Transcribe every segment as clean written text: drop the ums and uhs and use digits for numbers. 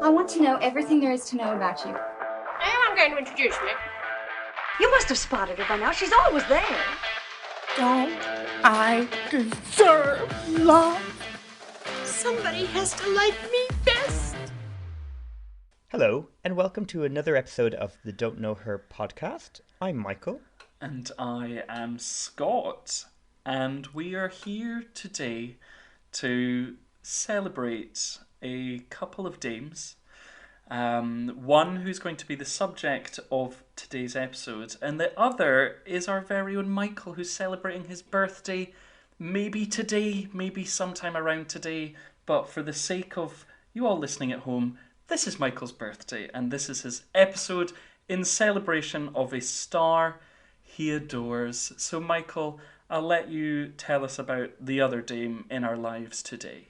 I want to know everything there is to know about you. I am going to introduce me. You must have spotted her by now. She's always there. Don't I deserve love? Somebody has to like me best. Hello, and welcome to another episode of the Don't Know Her podcast. I'm Michael. And I am Scott. And we are here today to celebrate a couple of dames. One who's going to be the subject of today's episode, and the other is our very own Michael, who's celebrating his birthday, maybe today, maybe sometime around today, but for the sake of you all listening at home, this is Michael's birthday, and this is his episode in celebration of a star he adores. So Michael, I'll let you tell us about the other dame in our lives today.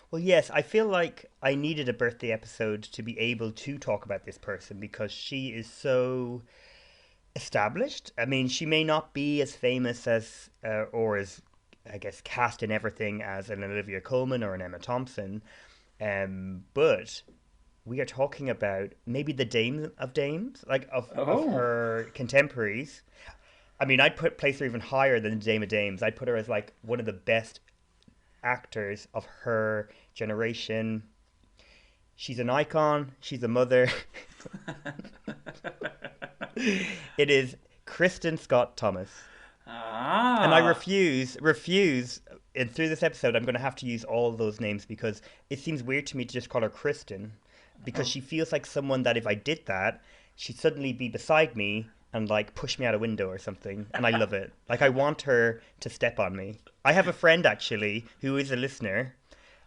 Well, yes, I feel like I needed a birthday episode to be able to talk about this person because she is so established. I mean, she may not be as famous as, or as, I guess, cast in everything as an Olivia Colman or an Emma Thompson, but we are talking about maybe the dame of dames, like of her contemporaries. I mean, place her even higher than the Dame of Dames. I'd put her as like one of the best actors of her generation. She's an icon. She's a mother. It is Kristin Scott Thomas. And I refuse. And through this episode, I'm going to have to use all those names because it seems weird to me to just call her Kristin, because she feels like someone that if I did that, she'd suddenly be beside me and like push me out a window or something. And I love it. Like, I want her to step on me. I have a friend actually who is a listener,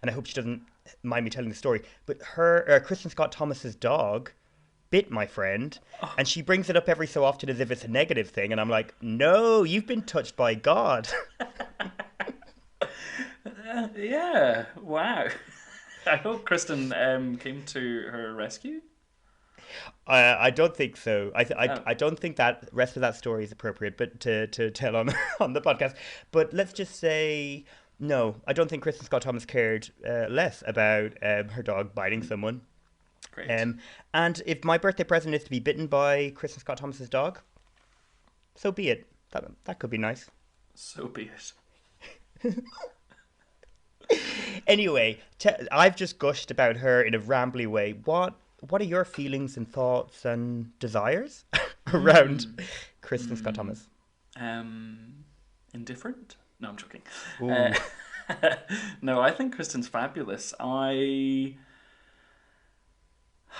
and I hope she doesn't mind me telling the story, but her Kristin Scott Thomas's dog bit my friend, and she brings it up every so often as if it's a negative thing, and I'm like, no, you've been touched by God. Yeah, wow. I hope Kristin came to her rescue. I don't think so. I don't think that rest of that story is appropriate, but to tell on on the podcast. But let's just say no. I don't think Kristin Scott Thomas cared less about her dog biting someone. Great. And if my birthday present is to be bitten by Kristin Scott Thomas's dog, so be it. That could be nice. So be it. Anyway, I've just gushed about her in a rambly way. What are your feelings and thoughts and desires around Kristin Scott Thomas? Indifferent? No, I'm joking. Ooh. No, I think Kristin's fabulous.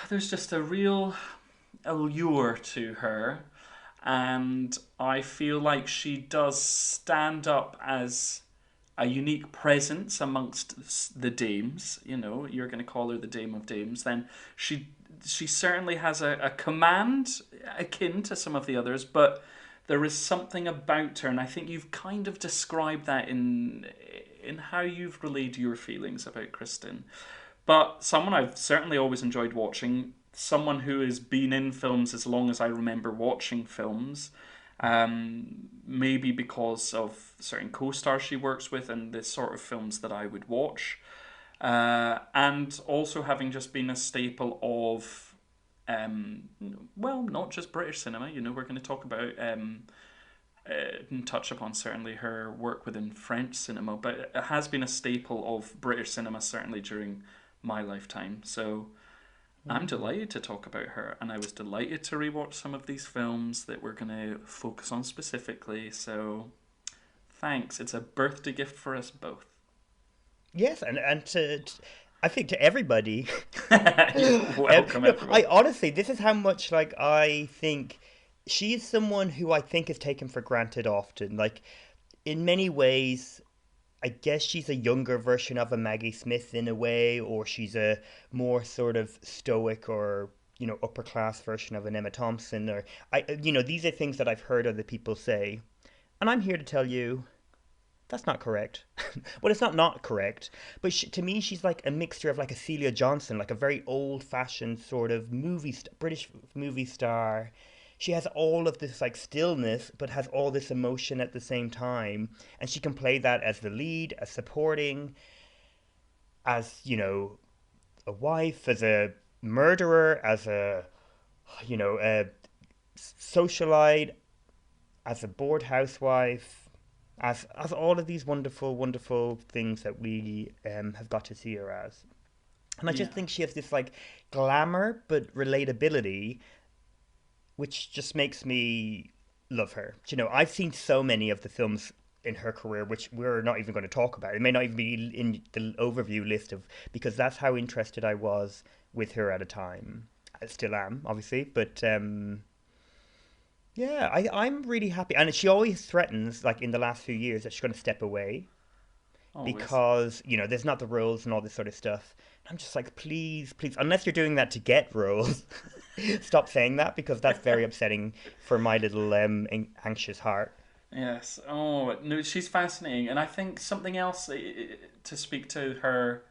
There's just a real allure to her, and I feel like she does stand up as a unique presence amongst the dames. You know, you're going to call her the Dame of Dames. Then she certainly has a command akin to some of the others, but there is something about her, and I think you've kind of described that in how you've relayed your feelings about Kristin. But someone I've certainly always enjoyed watching, someone who has been in films as long as I remember watching films. Maybe because of certain co-stars she works with and the sort of films that I would watch. And also having just been a staple of, not just British cinema. You know, we're going to talk about and touch upon certainly her work within French cinema, but it has been a staple of British cinema certainly during my lifetime. So I'm delighted to talk about her, and I was delighted to rewatch some of these films that we're going to focus on specifically. So thanks. It's a birthday gift for us both. Yes, and I think to everybody. Welcome, everyone. I honestly, this is how much like I think she is someone who I think is taken for granted often. Like, in many ways, I guess she's a younger version of a Maggie Smith in a way, or she's a more sort of stoic or, you know, upper class version of an Emma Thompson, or these are things that I've heard other people say, and I'm here to tell you that's not correct. Well, it's not correct, but to me, she's like a mixture of like a Celia Johnson, like a very old-fashioned sort of British movie star. She has all of this like stillness, but has all this emotion at the same time. And she can play that as the lead, as supporting, as, you know, a wife, as a murderer, as a a socialite, as a bored housewife, as all of these wonderful, wonderful things that we have got to see her as. And I just think she has this like glamour but relatability, which just makes me love her. I've seen so many of the films in her career, which we're not even going to talk about. It may not even be in the overview list because that's how interested I was with her at a time. I still am, obviously, but yeah, I'm really happy. And she always threatens, like in the last few years, that she's going to step away. Always. Because, there's not the roles and all this sort of stuff. I'm just like, please, please, unless you're doing that to get roles, stop saying that, because that's very upsetting for my little anxious heart. Yes. Oh, no, she's fascinating. And I think something else to speak to her,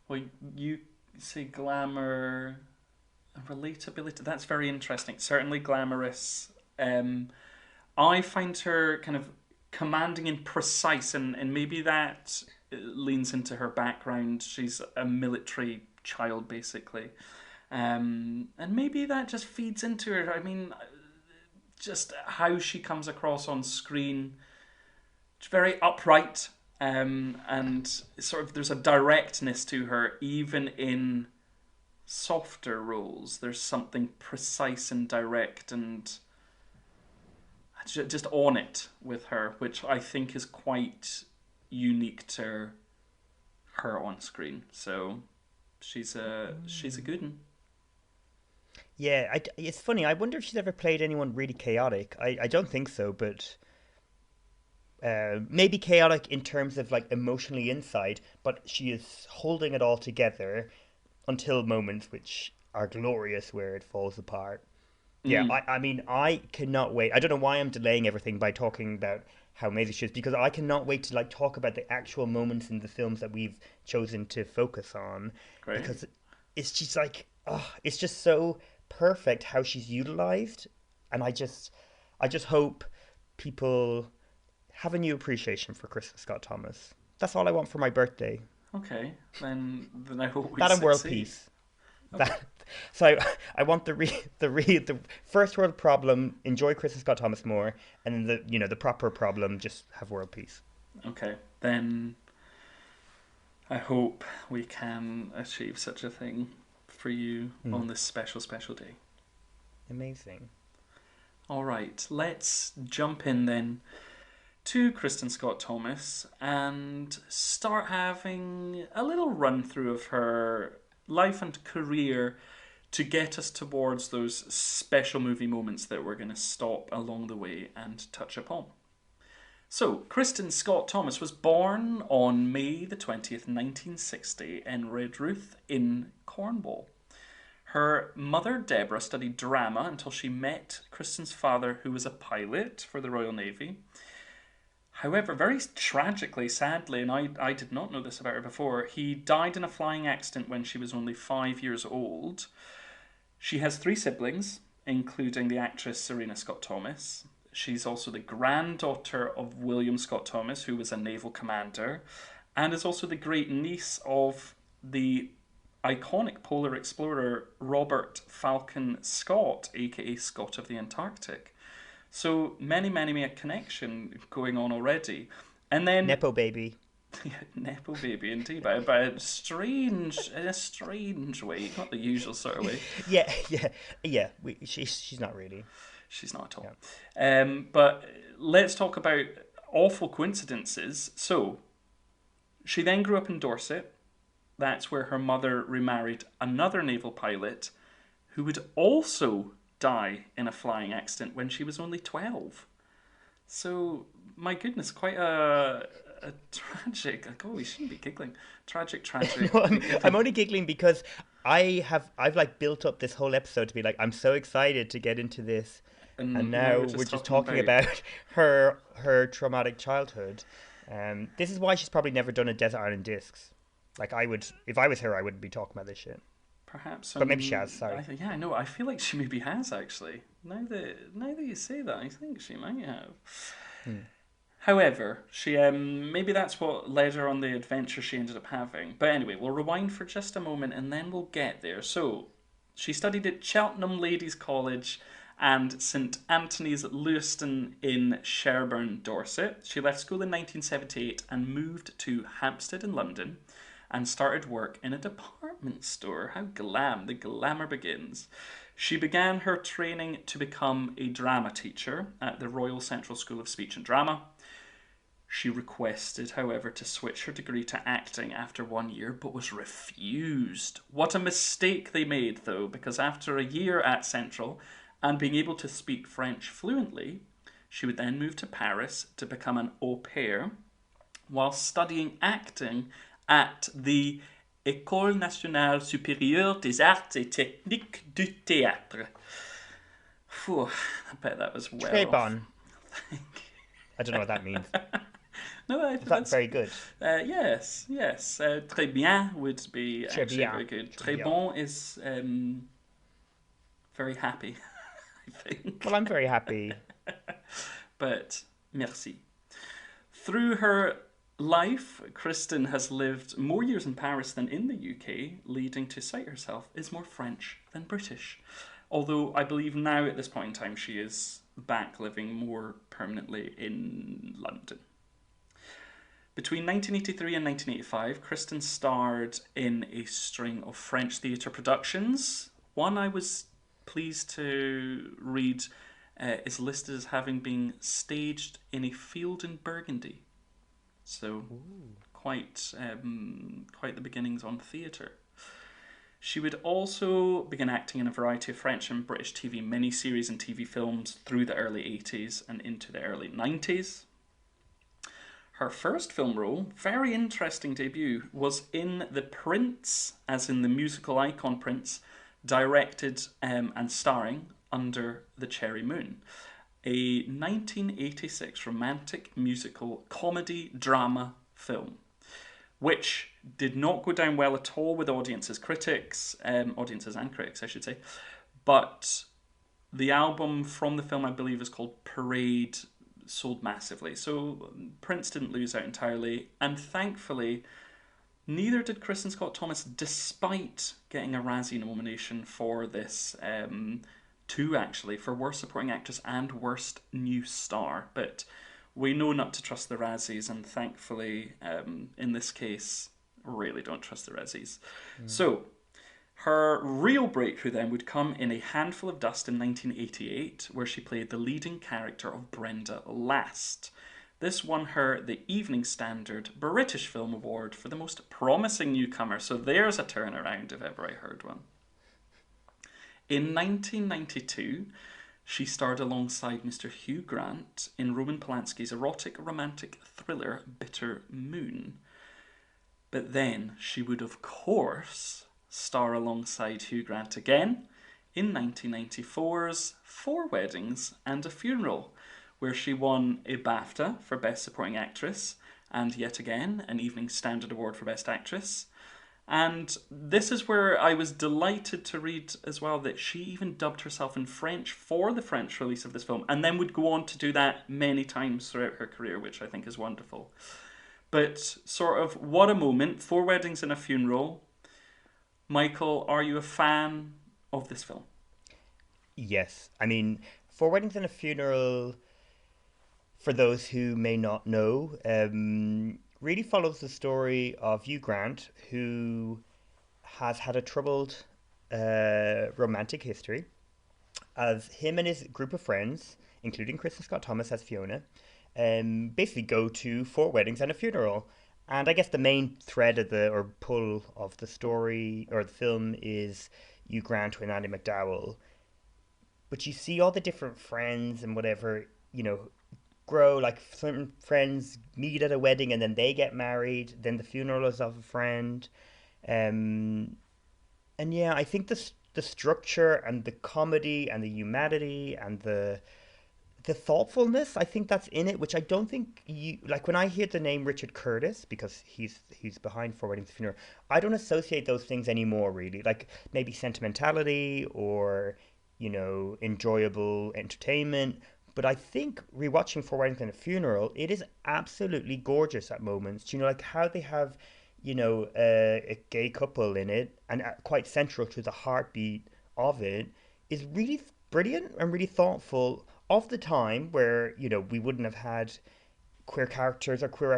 well, you say glamour, relatability, that's very interesting. Certainly glamorous. I find her kind of commanding and precise, and maybe that leans into her background. She's a military child, basically. And maybe that just feeds into her. I mean, just how she comes across on screen. It's very upright, and sort of there's a directness to her, even in softer roles. There's something precise and direct and just on it with her, which I think is quite unique to her on screen. So she's a good one. Yeah, it's funny. I wonder if she's ever played anyone really chaotic. I don't think so, but maybe chaotic in terms of like emotionally inside, but she is holding it all together until moments which are glorious where it falls apart. Yeah, I mean, I cannot wait. I don't know why I'm delaying everything by talking about how amazing she is, because I cannot wait to like talk about the actual moments in the films that we've chosen to focus on. Great. Because it's just like, it's just so perfect how she's utilized, and I just hope people have a new appreciation for Kristin Scott Thomas. That's all I want for my birthday. Okay, then I hope we that and world succeed. Peace. Okay. So I want the first world problem, enjoy Kristin Scott Thomas more, and then the proper problem, just have world peace. Okay, then I hope we can achieve such a thing for you on this special day. Amazing. All right, let's jump in then to Kristin Scott Thomas and start having a little run through of her life and career to get us towards those special movie moments that we're going to stop along the way and touch upon. So, Kristin Scott Thomas was born on May the 20th, 1960 in Redruth in Cornwall. Her mother, Deborah, studied drama until she met Kristin's father, who was a pilot for the Royal Navy. However, very tragically, sadly, and I did not know this about her before, he died in a flying accident when she was only 5 years old. She has 3 siblings, including the actress Serena Scott Thomas. She's also the granddaughter of William Scott Thomas, who was a naval commander, and is also the great niece of the iconic polar explorer Robert Falcon Scott, aka Scott of the Antarctic. So many a connection going on already. And then Nepo baby. Yeah, Nepo baby indeed, but in a strange way, not the usual sort of way. Yeah. She's not really. She's not at all. Yeah. But let's talk about awful coincidences. So, she then grew up in Dorset. That's where her mother remarried another naval pilot who would also die in a flying accident when she was only 12. So, my goodness, quite a tragic. Oh, we shouldn't be giggling. Tragic. No, I'm only giggling because I've like built up this whole episode to be like, I'm so excited to get into this, and now we're just talking about her traumatic childhood. This is why she's probably never done a Desert Island Discs. Like if I was her, I wouldn't be talking about this shit. Perhaps, but maybe she has. Sorry. I know. I feel like she maybe has actually. Now that you say that, I think she might have. However, she maybe that's what led her on the adventure she ended up having. But anyway, we'll rewind for just a moment and then we'll get there. So, she studied at Cheltenham Ladies' College and St Anthony's Lewiston in Sherborne, Dorset. She left school in 1978 and moved to Hampstead in London and started work in a department store. How glam, the glamour begins. She began her training to become a drama teacher at the Royal Central School of Speech and Drama. She requested, however, to switch her degree to acting after 1 year, but was refused. What a mistake they made, though, because after a year at Central and being able to speak French fluently, she would then move to Paris to become an au pair while studying acting at the École Nationale Supérieure des Arts et Techniques du Théâtre. Phew, I bet that was well. Très bon. I don't know what that means. No, I think That's very good. Yes. Très bien would be Très actually bien. very good. Très Très bon is very happy, I think. Well, I'm very happy. But merci. Through her life, Kristin has lived more years in Paris than in the UK, leading to cite herself as more French than British. Although I believe now at this point in time she is back living more permanently in London. Between 1983 and 1985, Kristin starred in a string of French theatre productions. One I was pleased to read is listed as having been staged in a field in Burgundy. So quite the beginnings on theatre. She would also begin acting in a variety of French and British TV miniseries and TV films through the early 80s and into the early 90s. Her first film role, very interesting debut, was in The Prince, as in the musical icon Prince, directed and starring Under the Cherry Moon, a 1986 romantic musical comedy drama film, which did not go down well at all with audiences and critics, I should say. But the album from the film, I believe, is called Parade, sold massively. So Prince didn't lose out entirely, and thankfully, neither did Kristin Scott Thomas, despite getting a Razzie nomination for this, two actually, for Worst Supporting Actress and Worst New Star. But we know not to trust the Razzies, and thankfully, in this case, really don't trust the Razzies. So, her real breakthrough then would come in A Handful of Dust in 1988, where she played the leading character of Brenda Last. This won her the Evening Standard British Film Award for the most promising newcomer, so there's a turnaround if ever I heard one. In 1992, she starred alongside Mr. Hugh Grant in Roman Polanski's erotic romantic thriller Bitter Moon. But then she would, of course, star alongside Hugh Grant again in 1994's Four Weddings and a Funeral, where she won a BAFTA for Best Supporting Actress and yet again an Evening Standard Award for Best Actress. And this is where I was delighted to read as well that she even dubbed herself in French for the French release of this film, and then would go on to do that many times throughout her career, which I think is wonderful. But sort of what a moment. Four Weddings and a Funeral. Michael, are you a fan of this film? Yes. I mean, Four Weddings and a Funeral, for those who may not know, really follows the story of Hugh Grant, who has had a troubled romantic history, as him and his group of friends, including Kristin Scott Thomas as Fiona, basically go to four weddings and a funeral. And I guess the main thread of or pull of the story or the film is Hugh Grant with Andy McDowell. But you see all the different friends and whatever, grow. Like some friends meet at a wedding and then they get married. Then the funeral is of a friend. And yeah, I think the structure and the comedy and the humanity and the thoughtfulness, I think that's in it, which I don't think when I hear the name Richard Curtis, because he's behind Four Weddings and a Funeral, I don't associate those things anymore, really. Like maybe sentimentality or, enjoyable entertainment. But I think rewatching For Weddings and a Funeral, it is absolutely gorgeous at moments. You know, like how they have, you know, a gay couple in it, and quite central to the heartbeat of it, is really brilliant and really thoughtful of the time where, you know, we wouldn't have had queer characters or queer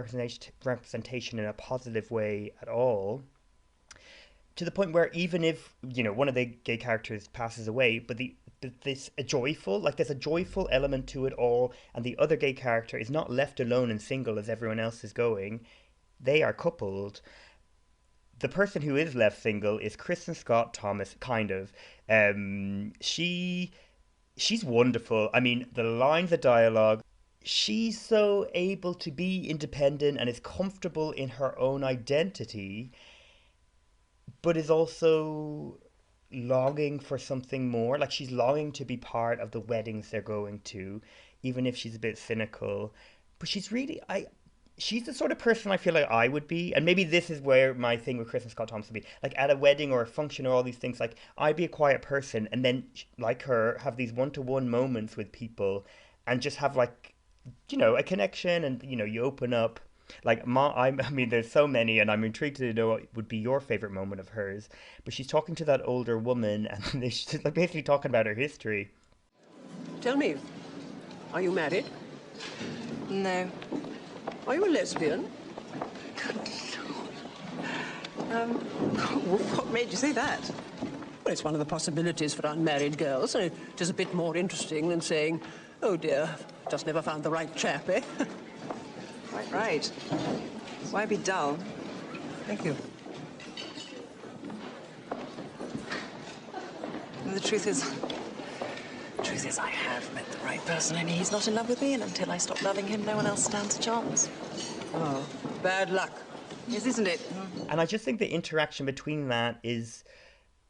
representation in a positive way at all, to the point where even if, you know, one of the gay characters passes away, but there's a joyful element to it all, and the other gay character is not left alone and single as everyone else is going. They are coupled. The person who is left single is Kristin Scott Thomas, kind of. She's wonderful. I mean, the lines of dialogue. She's so able to be independent and is comfortable in her own identity, but is also longing for something more. Like, she's longing to be part of the weddings they're going to, even if she's a bit cynical. But she's the sort of person I feel like I would be. And maybe this is where my thing with Kristin Scott Thomas would be. Like, at a wedding or a function or all these things, like, I'd be a quiet person and then, like her, have these one-to-one moments with people and just have, like, you know, a connection, and, you know, you open up. Like, I mean, there's so many, and I'm intrigued to know what would be your favorite moment of hers. But she's talking to that older woman, and she's basically talking about her history. Tell me, are you married? No. Are you a lesbian? What made you say that? Well, it's one of the possibilities for unmarried girls, and it is a bit more interesting than saying, oh dear, just never found the right chap, eh? Quite right. Why be dull? Thank you. And the truth is, I have met the right person, only he's not in love with me, and until I stop loving him, no one else stands a chance. Oh, bad luck. Yes, isn't it? And I just think the interaction between that is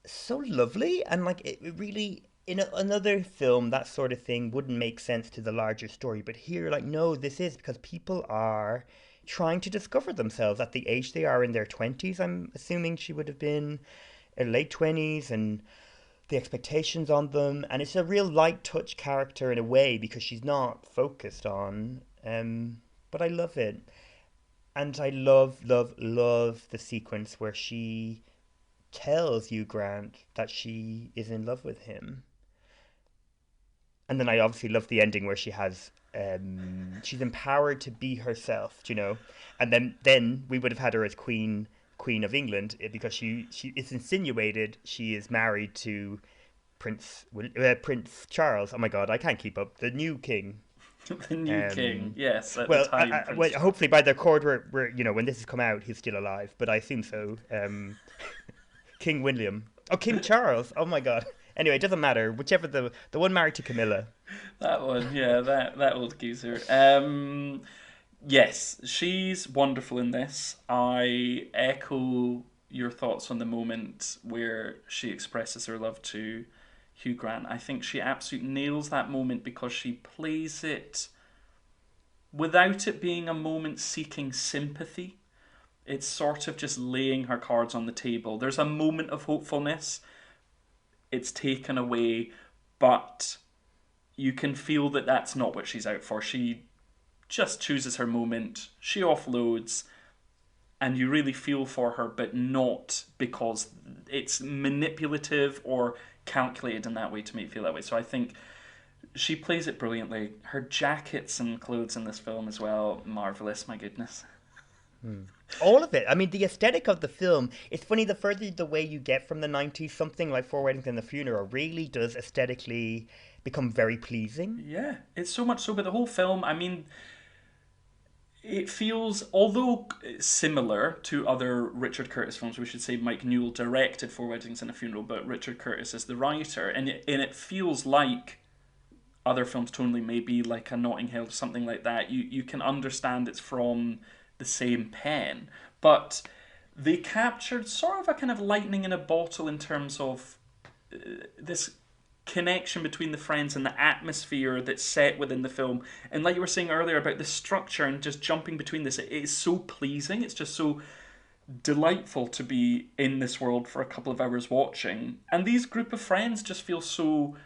so lovely, and like it really, in another film, that sort of thing wouldn't make sense to the larger story. But here, like, no, this is because people are trying to discover themselves at the age they are in their 20s. I'm assuming she would have been in late 20s, and the expectations on them. And it's a real light touch character in a way because she's not focused on. But I love it. And I love the sequence where she tells Hugh Grant that she is in love with him. And then I obviously love the ending where she has, she's empowered to be herself, you know. And then we would have had her as Queen of England, because she it's insinuated she is married to Prince Charles. Oh my God, I can't keep up. The new king. The new king, yes. At Well, the time, well, hopefully by the record, we're you know, when this has come out, he's still alive. But I assume so. King William. Oh, King Charles. Oh my God. Anyway, it doesn't matter. Whichever the one married to Camilla. That one, yeah, that old geezer. Yes, she's wonderful in this. I echo your thoughts on the moment where she expresses her love to Hugh Grant. I think she absolutely nails that moment because she plays it without it being a moment seeking sympathy. It's sort of just laying her cards on the table. There's a moment of hopefulness. It's taken away, but you can feel that that's not what she's out for. She just chooses her moment. She offloads, and you really feel for her, but not because it's manipulative or calculated in that way to make you feel that way. So I think she plays it brilliantly. Her jackets and clothes in this film as well, marvellous, my goodness. All of it. I mean, the aesthetic of the film, it's funny, the further the way you get from the 90s, something like Four Weddings and a Funeral really does aesthetically become very pleasing. Yeah, it's so much so, but the whole film, I mean, it feels, although similar to other Richard Curtis films, we should say Mike Newell directed Four Weddings and a Funeral, but Richard Curtis is the writer, and it feels like other films tonally, maybe like a Notting Hill or something like that. You can understand it's from the same pen, but they captured sort of a kind of lightning in a bottle in terms of this connection between the friends and the atmosphere that's set within the film. And like you were saying earlier about the structure and just jumping between this, it is so pleasing. It's just so delightful to be in this world for a couple of hours watching. And these group of friends just feel so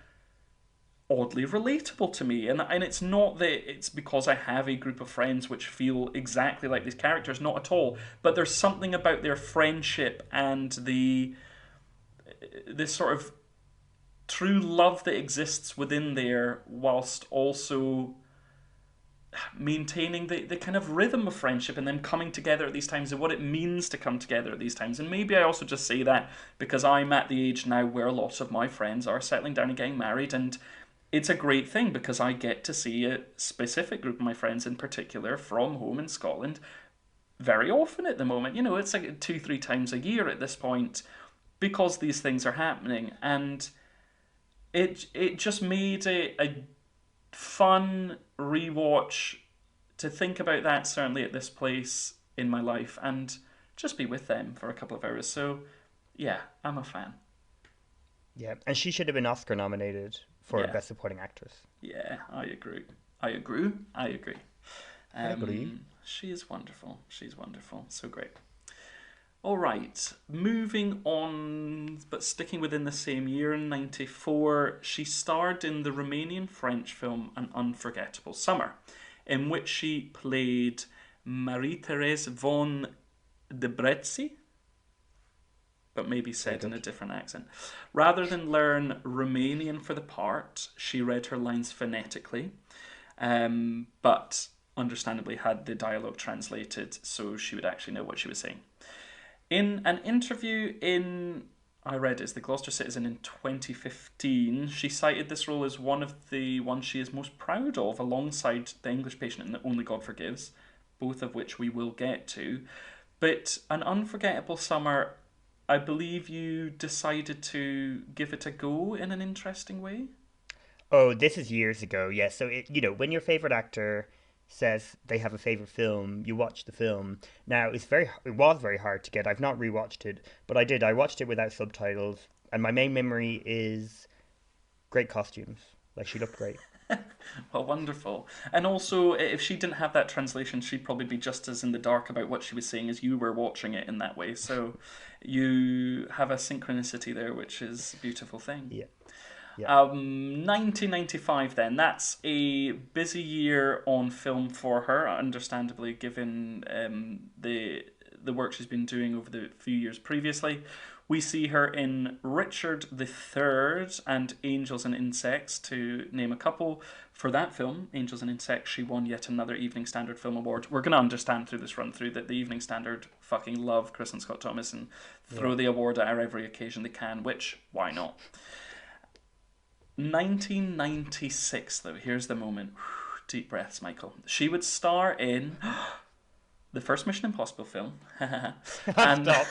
oddly relatable to me. And it's not that it's because I have a group of friends which feel exactly like these characters, not at all. But there's something about their friendship and this sort of true love that exists within there, whilst also maintaining the kind of rhythm of friendship and them coming together at these times and what it means to come together at these times. And maybe I also just say that because I'm at the age now where a lot of my friends are settling down and getting married, and it's a great thing because I get to see a specific group of my friends in particular from home in Scotland very often at the moment. You know, it's like 2-3 times a year at this point because these things are happening. And it just made a fun rewatch to think about that, certainly at this place in my life, and just be with them for a couple of hours. So yeah, I'm a fan. Yeah, and she should have been Oscar nominated for Best Supporting Actress. Yeah, I agree. I agree. I agree. She is wonderful. She's wonderful. So great. All right, moving on, but sticking within the same year, in 1994, she starred in the Romanian-French film An Unforgettable Summer, in which she played Marie-Thérèse von Debreczi, but maybe said in a different accent. Rather than learn Romanian for the part, she read her lines phonetically, but understandably had the dialogue translated so she would actually know what she was saying. In an interview I read it's the Gloucester Citizen in 2015, she cited this role as one of the ones she is most proud of, alongside The English Patient and Only God Forgives, both of which we will get to. But An Unforgettable Summer, I believe you decided to give it a go in an interesting way? Oh, this is years ago, yeah. So, when your favourite actor says they have a favourite film, you watch the film. Now, it was very hard to get. I've not rewatched it, but I did. I watched it without subtitles, and my main memory is great costumes. Like, she looked great. Well, wonderful. And also, if she didn't have that translation, she'd probably be just as in the dark about what she was saying as you were watching it in that way. So you have a synchronicity there, which is a beautiful thing. Yeah. 1995 then, that's a busy year on film for her, understandably, given the work she's been doing over the few years previously. We see her in Richard III and Angels and Insects, to name a couple. For that film, Angels and Insects, she won yet another Evening Standard Film Award. We're going to understand through this run-through that the Evening Standard fucking love Kristin Scott Thomas and throw the award at her every occasion they can, which, why not? 1996, though, here's the moment. Deep breaths, Michael. She would star in the first Mission Impossible film. And Stop.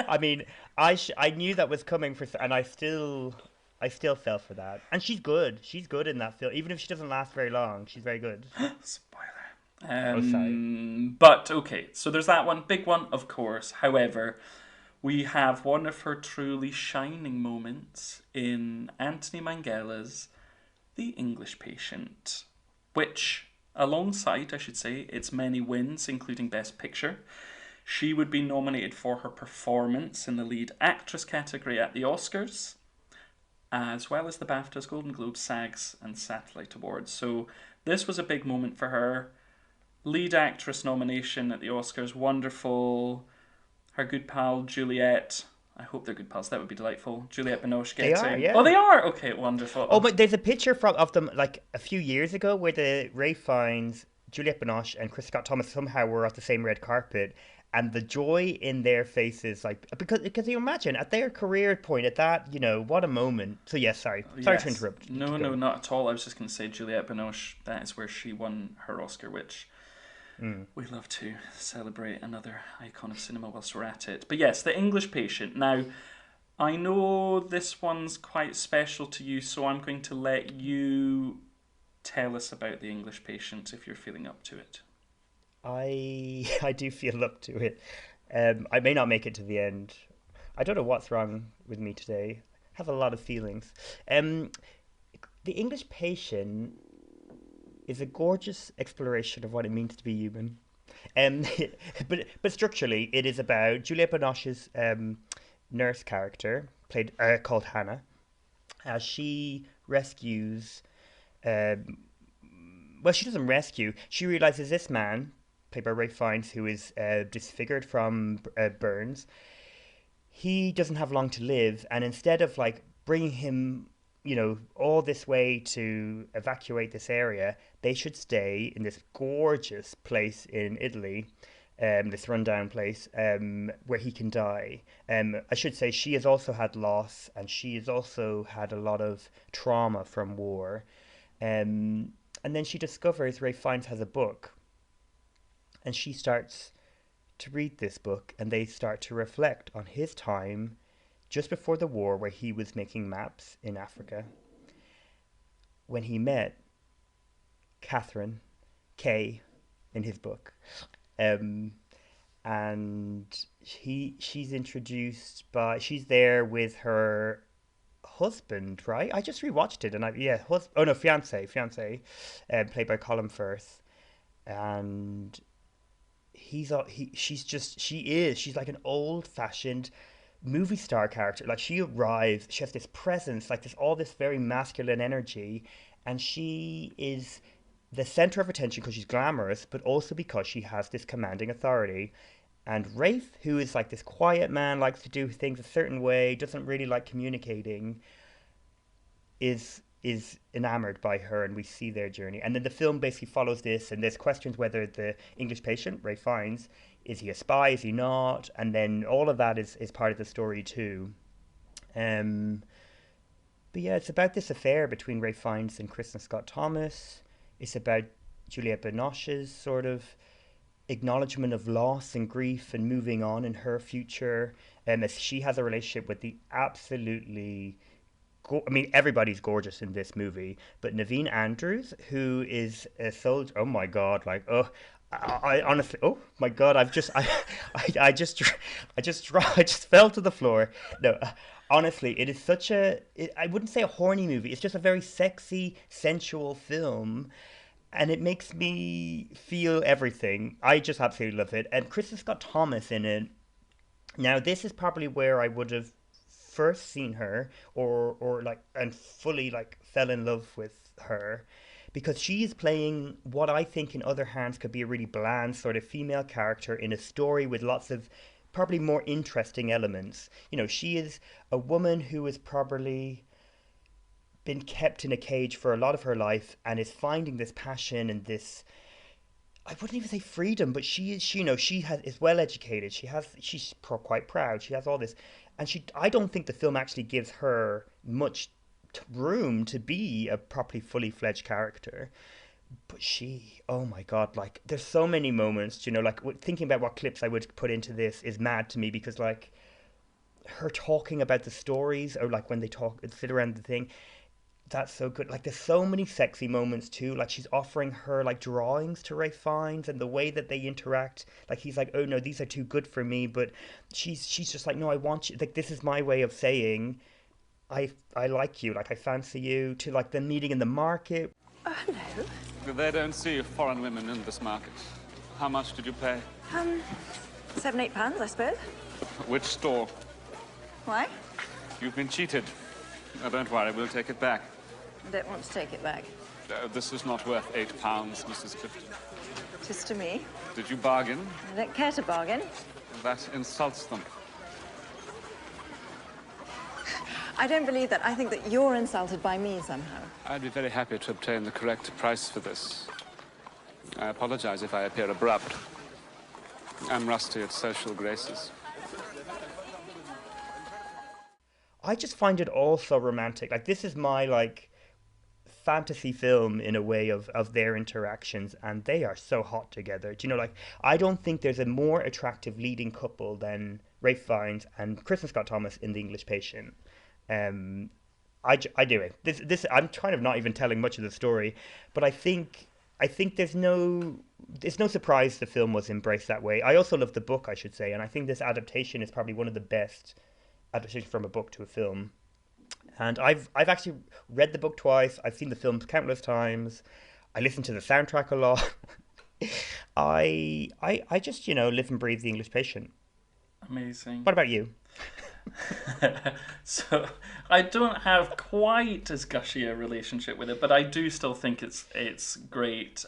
I mean, I knew that was coming and I still fell for that. And she's good. She's good in that film, even if she doesn't last very long. She's very good. Spoiler. Sorry. But okay, so there's that one, big one, of course. However, we have one of her truly shining moments in Anthony Minghella's The English Patient, which, alongside, I should say, its many wins, including Best Picture, she would be nominated for her performance in the lead actress category at the Oscars, as well as the BAFTAs, Golden Globes, SAGs, and Satellite Awards. So this was a big moment for her. Lead actress nomination at the Oscars, wonderful. Her good pal Juliette, I hope they're good pals, that would be delightful. Juliette Binoche getting... They are, yeah. Oh, they are? Okay, wonderful. Oh, but there's a picture of them like a few years ago where the Ralph Fiennes, Juliette Binoche and Kristin Scott Thomas somehow were at the same red carpet, and the joy in their faces, like, because you imagine at their career point, at that, what a moment. So yes, sorry to interrupt. No, not at all. I was just going to say Juliette Binoche, that is where she won her Oscar, which... we love to celebrate another icon of cinema whilst we're at it. But yes, The English Patient. Now, I know this one's quite special to you, so I'm going to let you tell us about The English Patient if you're feeling up to it. I do feel up to it. I may not make it to the end. I don't know what's wrong with me today. I have a lot of feelings. The English Patient is a gorgeous exploration of what it means to be human. But structurally, it is about Juliette Binoche's nurse character, called Hannah, as she rescues. Well, she doesn't rescue. She realizes this man, played by Ralph Fiennes, who is disfigured from burns, he doesn't have long to live, and instead of like bringing him, all this way to evacuate this area, they should stay in this gorgeous place in Italy, this rundown place, where he can die. I should say she has also had loss, and she has also had a lot of trauma from war. And then she discovers Ralph Fiennes has a book, and she starts to read this book, and they start to reflect on his time just before the war, where he was making maps in Africa, when he met Catherine Kay in his book. And she's introduced by, she's there with her husband, right? I just rewatched it, and fiance, played by Colin Firth, and she's like an old-fashioned movie star character. Like, she arrives, she has this presence, like all this very masculine energy, and she is the center of attention because she's glamorous, but also because she has this commanding authority. And Rafe, who is like this quiet man, likes to do things a certain way, doesn't really like communicating, is enamored by her, and we see their journey. And then the film basically follows this, and there's questions whether the English patient, Ralph Fiennes, is he a spy, is he not? And then all of that is part of the story too. But yeah, it's about this affair between Ralph Fiennes and Kristin Scott Thomas. It's about Juliette Binoche's sort of acknowledgement of loss and grief and moving on in her future. As she has a relationship with the absolutely... everybody's gorgeous in this movie, but Naveen Andrews, who is a soldier, oh my God, I honestly, oh my God, I just fell to the floor. No, honestly, it is such I wouldn't say a horny movie. It's just a very sexy, sensual film, and it makes me feel everything. I just absolutely love it. And Kristin Scott Thomas in it. Now, this is probably where I would have first seen her, or and fully fell in love with her, because she is playing what I think in other hands could be a really bland sort of female character in a story with lots of probably more interesting elements. She is a woman who has probably been kept in a cage for a lot of her life and is finding this passion and this, I wouldn't even say freedom, but she is well educated. She's quite proud. She has all this, and I don't think the film actually gives her much room to be a properly fully fledged character. But oh my God, there's so many moments, thinking about what clips I would put into this is mad to me, because her talking about the stories, or when they sit around the thing, that's so good. There's so many sexy moments too. She's offering her drawings to Ralph Fiennes, and the way that they interact. He's like, oh no, these are too good for me, but she's just like, no, I want you. This is my way of saying, I like you. I fancy you. To the meeting in the market. Hello. They don't see foreign women in this market. How much did you pay? £7, £8, I suppose. Which store? Why? You've been cheated. Oh, don't worry, we'll take it back. I don't want to take it back. This is not worth £8, Mrs. Clifton. Just to me. Did you bargain? I don't care to bargain. That insults them. I don't believe that. I think that you're insulted by me somehow. I'd be very happy to obtain the correct price for this. I apologize if I appear abrupt. I'm rusty at social graces. I just find it all so romantic. This is my fantasy film in a way of their interactions, and they are so hot together. Do you know, I don't think there's a more attractive leading couple than Ralph Fiennes and Kristin Scott Thomas in The English Patient. I do it. This I'm kind of not even telling much of the story, but I think it's no surprise the film was embraced that way. I also love the book, I should say, and I think this adaptation is probably one of the best adaptations from a book to a film. And I've actually read the book twice. I've seen the film countless times. I listen to the soundtrack a lot. I just live and breathe The English Patient. Amazing. What about you? So I don't have quite as gushy a relationship with it, but I do still think it's great.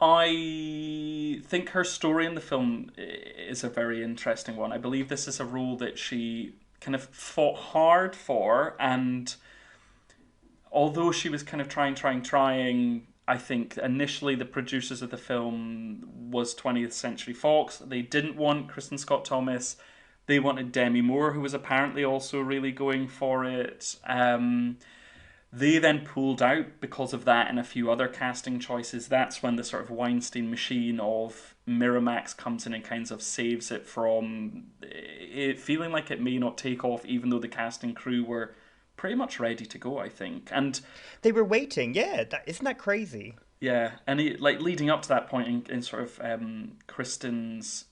I think her story in the film is a very interesting one. I believe this is a role that she kind of fought hard for, and although she was kind of trying, I think initially the producers of the film was 20th Century Fox. They didn't want Kristin Scott Thomas. They wanted Demi Moore, who was apparently also really going for it. They then pulled out because of that and a few other casting choices. That's when the sort of Weinstein machine of Miramax comes in and kind of saves it from it feeling like it may not take off, even though the casting crew were pretty much ready to go, I think. And They were waiting, yeah. Isn't that crazy? yeah, and like leading up to that point in sort of Kristin's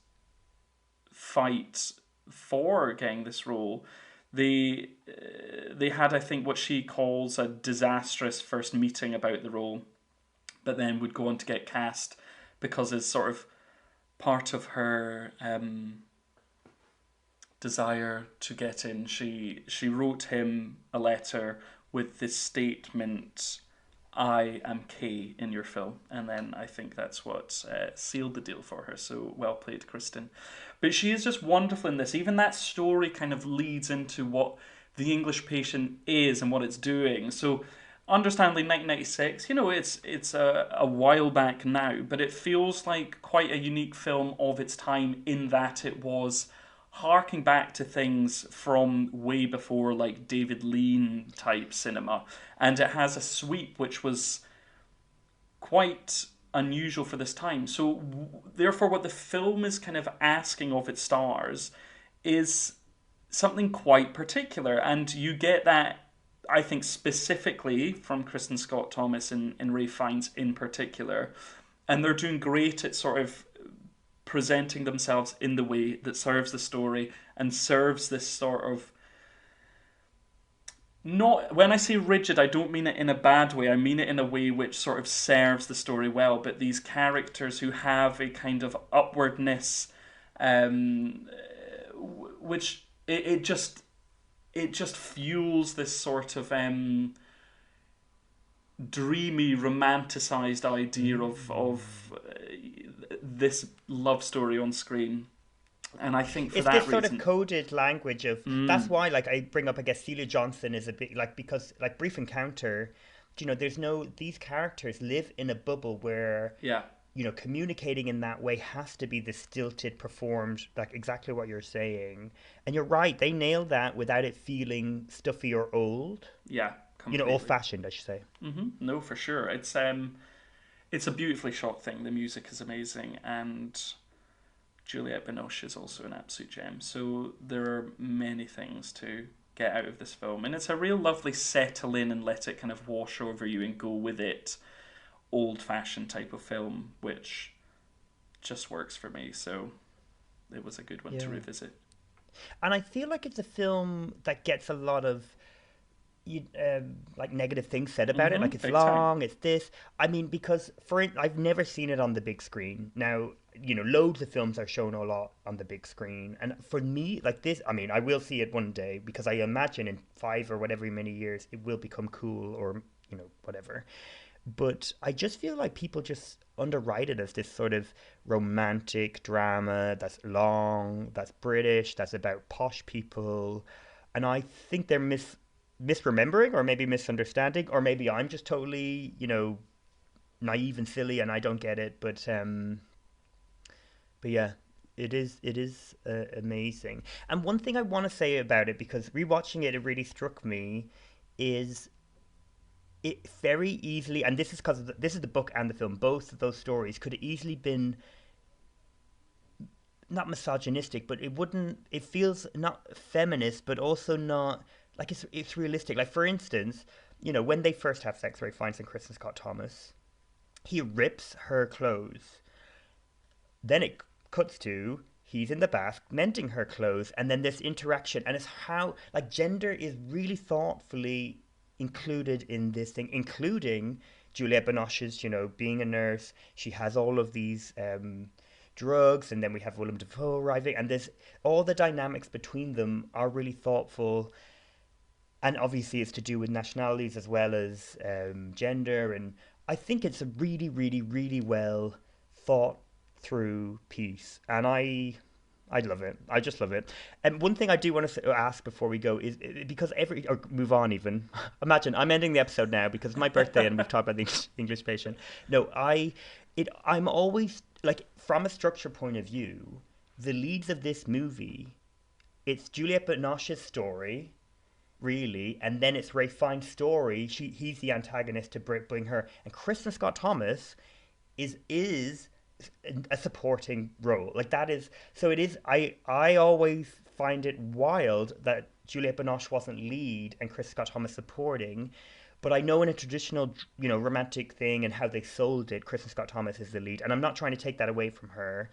fight for getting this role, they had, I think, what she calls a disastrous first meeting about the role, but then would go on to get cast because as sort of part of her desire to get in, she wrote him a letter with this statement, "I am Kay in your film," and then I think that's what sealed the deal for her. So well played, Kristin. But she is just wonderful in this. Even that story kind of leads into what The English Patient is and what it's doing. So understandably, 1996, it's a while back now, but it feels like quite a unique film of its time in that it was harking back to things from way before, like David Lean type cinema, and it has a sweep which was quite unusual for this time. So therefore what the film is kind of asking of its stars is something quite particular, and you get that, I think, specifically from Kristin Scott Thomas and Ralph Fiennes in particular, and they're doing great at sort of presenting themselves in the way that serves the story and serves this sort of, not, when I say rigid, I don't mean it in a bad way. I mean it in a way which sort of serves the story well. But these characters who have a kind of upwardness, which it just fuels this sort of dreamy, romanticized idea of this love story on screen. And I think for it's that this sort reason, of coded language of that's why, like, I bring up, I guess, Celia Johnson is a bit like, because like Brief Encounter, there's no, these characters live in a bubble where yeah, communicating in that way has to be the stilted, performed, like exactly what you're saying. And you're right, they nail that without it feeling stuffy or old. yeah, completely. Old fashioned, I should say. No, for sure. It's a beautifully shot thing. The music is amazing, and Juliette Binoche is also an absolute gem. So there are many things to get out of this film, and it's a real lovely settle in and let it kind of wash over you and go with it, old-fashioned type of film, which just works for me. So it was a good one to revisit. And I feel like it's a film that gets a lot of like negative things said about it, like it's long, it's this. I mean, because I've never seen it on the big screen. Now, loads of films are shown a lot on the big screen, and for me, like this, I mean, I will see it one day because I imagine in 5 or whatever many years it will become cool, or whatever. But I just feel like people just underwrite it as this sort of romantic drama that's long, that's British, that's about posh people, and I think they're misremembering, or maybe misunderstanding, or maybe I'm just totally, naive and silly and I don't get it. But yeah, it is amazing. And one thing I want to say about it, because rewatching it, it really struck me, is it very easily, and this is because this is the book and the film, both of those stories could have easily been not misogynistic, but it feels not feminist, but also not, like, it's realistic. Like, for instance, when they first have sex, Ralph Fiennes and Kristin Scott Thomas, he rips her clothes. Then it cuts to he's in the bath mending her clothes, and then this interaction, and it's how, like, gender is really thoughtfully included in this thing, including Juliette Binoche's, being a nurse. She has all of these drugs, and then we have Willem Dafoe arriving, and there's all the dynamics between them are really thoughtful, and obviously it's to do with nationalities as well as gender, and I think it's a really, really, really well thought through piece, and I love it. I just love it. And one thing I do want to ask before we go is, because or move on even. Imagine I'm ending the episode now because it's my birthday and we've talked about the English Patient. No, I'm always like, from a structure point of view, the leads of this movie, it's Juliette Binoche's story, really, and then it's Ralph Fiennes' story. He's the antagonist to bring her, and Kristin Scott Thomas is a supporting role. Like, that is, so it is. I always find it wild that Juliette Binoche wasn't lead and Kristin Scott Thomas supporting, but I know in a traditional, romantic thing and how they sold it, Kristin Scott Thomas is the lead, and I'm not trying to take that away from her.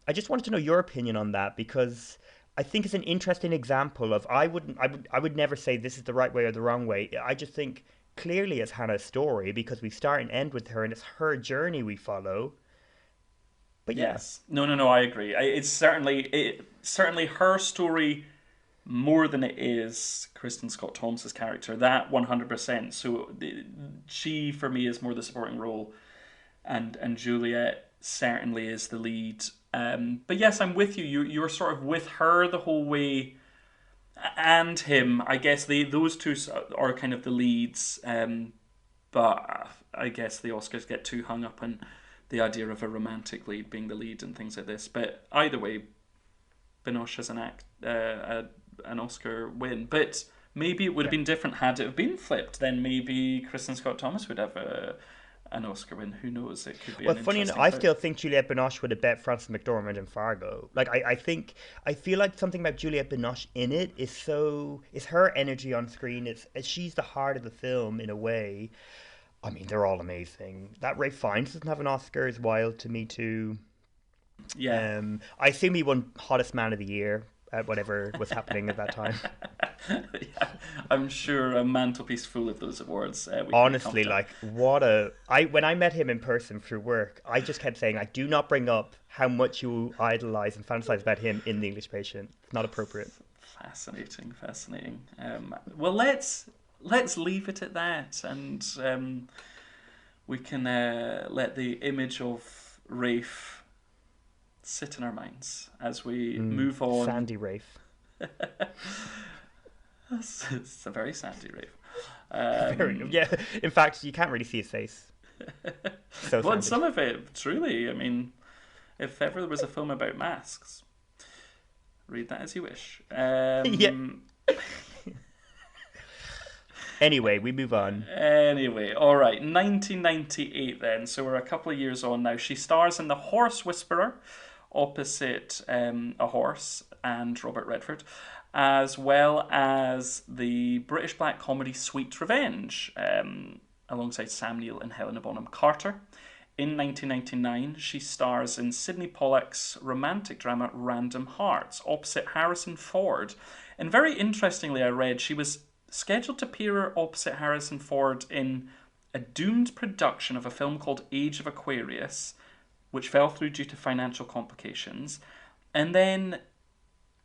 I just wanted to know your opinion on that, because I think it's an interesting example of, I would never say this is the right way or the wrong way. I just think clearly it's Hannah's story, because we start and end with her and it's her journey we follow. But yes, no, I agree. It's certainly her story more than it is Kristin Scott Thomas's character. That 100%. So she, for me, is more the supporting role, and Juliet certainly is the lead. But yes, I'm with you. You're sort of with her the whole way, and him. I guess those two are kind of the leads. But I guess the Oscars get too hung up on the idea of a romantic lead being the lead and things like this. But either way, Binoche has an Oscar win. But maybe it would have been different had it have been flipped. Then maybe Kristin Scott Thomas would have an Oscar win. Who knows? It could be. Well, funny enough, I still think Juliette Binoche would have bet Frances McDormand in Fargo. Like, I feel like something about Juliette Binoche in it is her energy on screen. She's the heart of the film in a way. I mean, they're all amazing. That Ralph Fiennes doesn't have an Oscar is wild to me too. Yeah. I assume he won Hottest Man of the Year at whatever was happening at that time. Yeah, I'm sure a mantelpiece full of those awards. Honestly, like, when I met him in person through work, I just kept saying, like, do not bring up how much you idolize and fantasize about him in The English Patient. It's not appropriate. Fascinating. Well, let's leave it at that, and we can let the image of Rafe sit in our minds as we move on. Sandy Rafe. It's a very sandy Rafe. Yeah, in fact, you can't really see his face. So well, some of it, truly. I mean, if ever there was a film about masks, read that as you wish. Yeah. Anyway, we move on. Anyway, all right. 1998 then. So we're a couple of years on now. She stars in The Horse Whisperer opposite a horse and Robert Redford, as well as the British black comedy Sweet Revenge, alongside Sam Neill and Helena Bonham Carter. In 1999, she stars in Sidney Pollack's romantic drama Random Hearts, opposite Harrison Ford. And very interestingly, I read she was scheduled to appear opposite Harrison Ford in a doomed production of a film called Age of Aquarius, which fell through due to financial complications. And then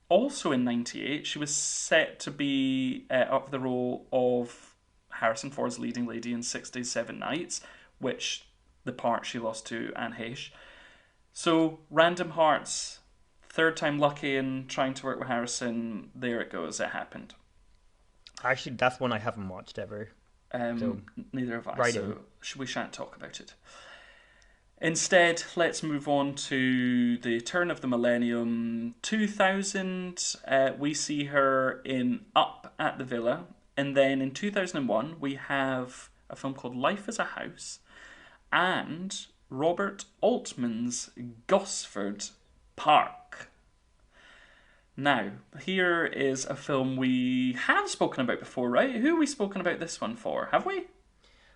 also in 98, she was set to be up for the role of Harrison Ford's leading lady in 6 Days, 7 Nights, which the part she lost to Anne Heche. So, Random Hearts, third time lucky in trying to work with Harrison. There it goes, it happened. Actually, that's one I haven't watched ever. Neither have I, so we shan't talk about it. Instead, let's move on to the turn of the millennium, 2000. We see her in Up at the Villa. And then in 2001, we have a film called Life as a House and Robert Altman's Gosford Park. Now, here is a film we have spoken about before, right? Who have we spoken about this one for? Have we?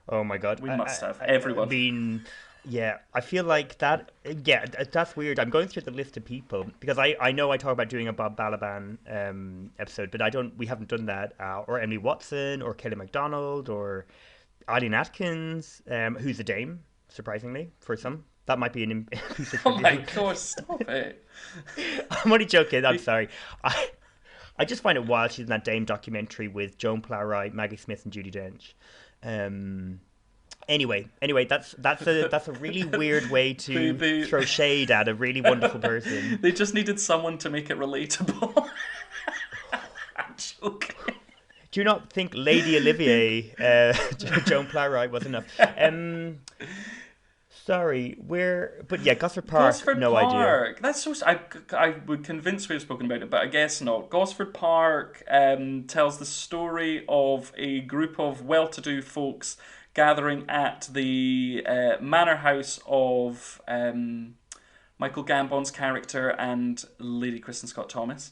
Oh my God. We must have. Everyone. Yeah, I feel like that. Yeah, that's weird. I'm going through the list of people because I know I talk about doing a Bob Balaban episode, but we haven't done that. Or Emily Watson, or Kelly MacDonald, or Eileen Atkins, who's a dame, surprisingly for some. That might be an piece of Oh my trivia. gosh, stop it. I'm only joking. I'm sorry. I just find it wild she's in that Dame documentary with Joan Plowright, Maggie Smith, and Judi Dench. Anyway, that's a really weird way to throw shade at a really wonderful person. They just needed someone to make it relatable. I'm joking. Do you not think Lady Olivier, Joan Plowright, was enough? Sorry, but yeah, Gosford Park, Gosford no Park. idea. That's so. I would convince we've spoken about it, but I guess not. Gosford Park tells the story of a group of well-to-do folks gathering at the manor house of Michael Gambon's character and Lady Kristin Scott Thomas.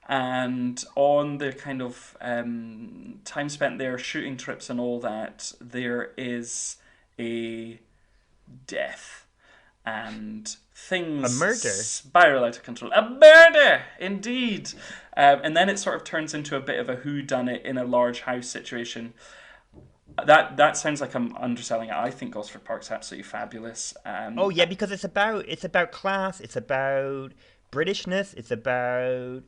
And on the kind of time spent there, shooting trips and all that, there is a death and things A murder? spiral out of control. A murder, indeed. And then it sort of turns into a bit of a whodunit in a large house situation. That sounds like I'm underselling it. I think Gosford Park's absolutely fabulous. Oh yeah, because it's about class, it's about Britishness, it's about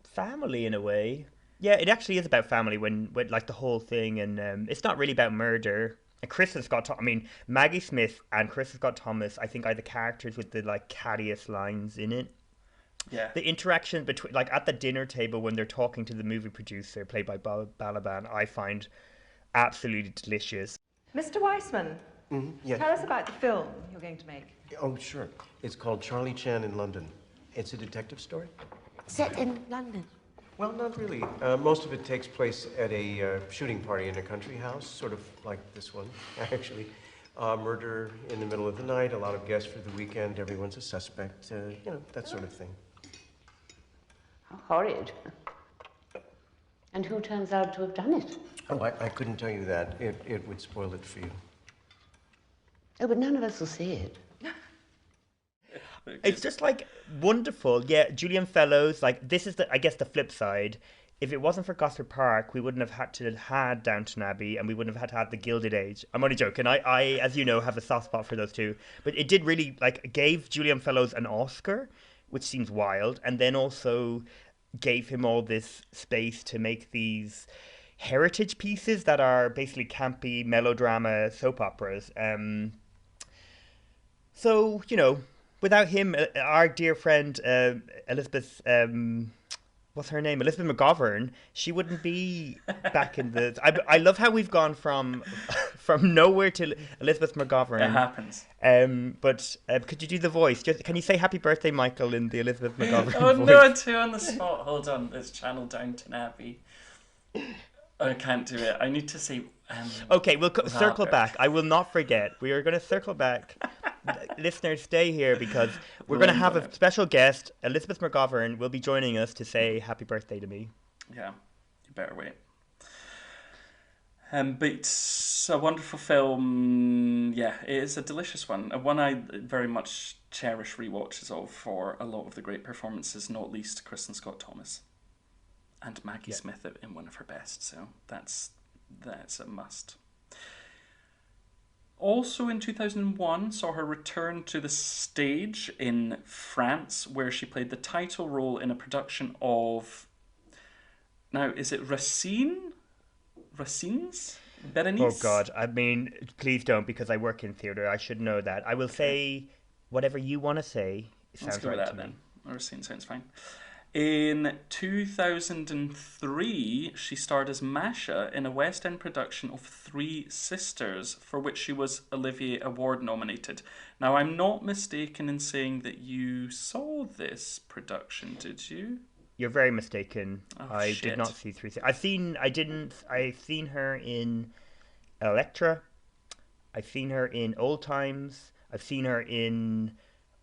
family in a way. Yeah, it actually is about family when like the whole thing, and it's not really about murder. And Kristin Scott, Maggie Smith and Kristin Scott Thomas, I think, are the characters with the like cattiest lines in it. Yeah. The interaction between, like at the dinner table when they're talking to the movie producer, played by Balaban, I find absolutely delicious. Mr. Weissman, Yes. tell us about the film you're going to make. Oh, sure. It's called Charlie Chan in London. It's a detective story. Set in London. Well, not really. Most of it takes place at a shooting party in a country house, sort of like this one, actually. Murder in the middle of the night, a lot of guests for the weekend, everyone's a suspect, that sort of thing. How horrid. And who turns out to have done it? Oh, I couldn't tell you that. It would spoil it for you. Oh, but none of us will see it. It's just like wonderful. Yeah, Julian Fellows, like this is I guess the flip side. If it wasn't for Gosford Park, we wouldn't have had to had Downton Abbey, and we wouldn't have had to have the Gilded Age. I'm only joking. I as you know, have a soft spot for those two. But it did really gave Julian Fellows an Oscar, which seems wild, and then also gave him all this space to make these heritage pieces that are basically campy melodrama soap operas. So without him, our dear friend Elizabeth, what's her name? Elizabeth McGovern. She wouldn't be back in the. I love how we've gone from nowhere to Elizabeth McGovern. It happens. But could you do the voice? Can you say "Happy Birthday, Michael" in the Elizabeth McGovern Oh voice? no, I'm too on the spot. Hold on, it's channel Downton Abbey. I can't do it. I need to say. Okay, we'll circle back. I will not forget. We are going to circle back. Listeners, stay here because we're going to have a special guest. Elizabeth McGovern will be joining us to say happy birthday to me. Yeah, you better wait. But it's a wonderful film. Yeah, it is a delicious one. One I very much cherish rewatches of for a lot of the great performances, not least Kristin Scott Thomas and Maggie Smith in one of her best. So that's a must. Also in 2001 saw her return to the stage in France, where she played the title role in a production of, now is it Racine's? Berenice? Oh God, I mean, please don't, because I work in theatre. I should know that. I will say whatever you want to say. Let's go right with that to then. me. Racine sounds fine. In 2003, she starred as Masha in a West End production of Three Sisters, for which she was Olivier Award nominated. Now, I'm not mistaken in saying that you saw this production, did you? You're very mistaken. Oh, I shit. did not see Three. I've seen her in Electra. I've seen her in Old Times. I've seen her in.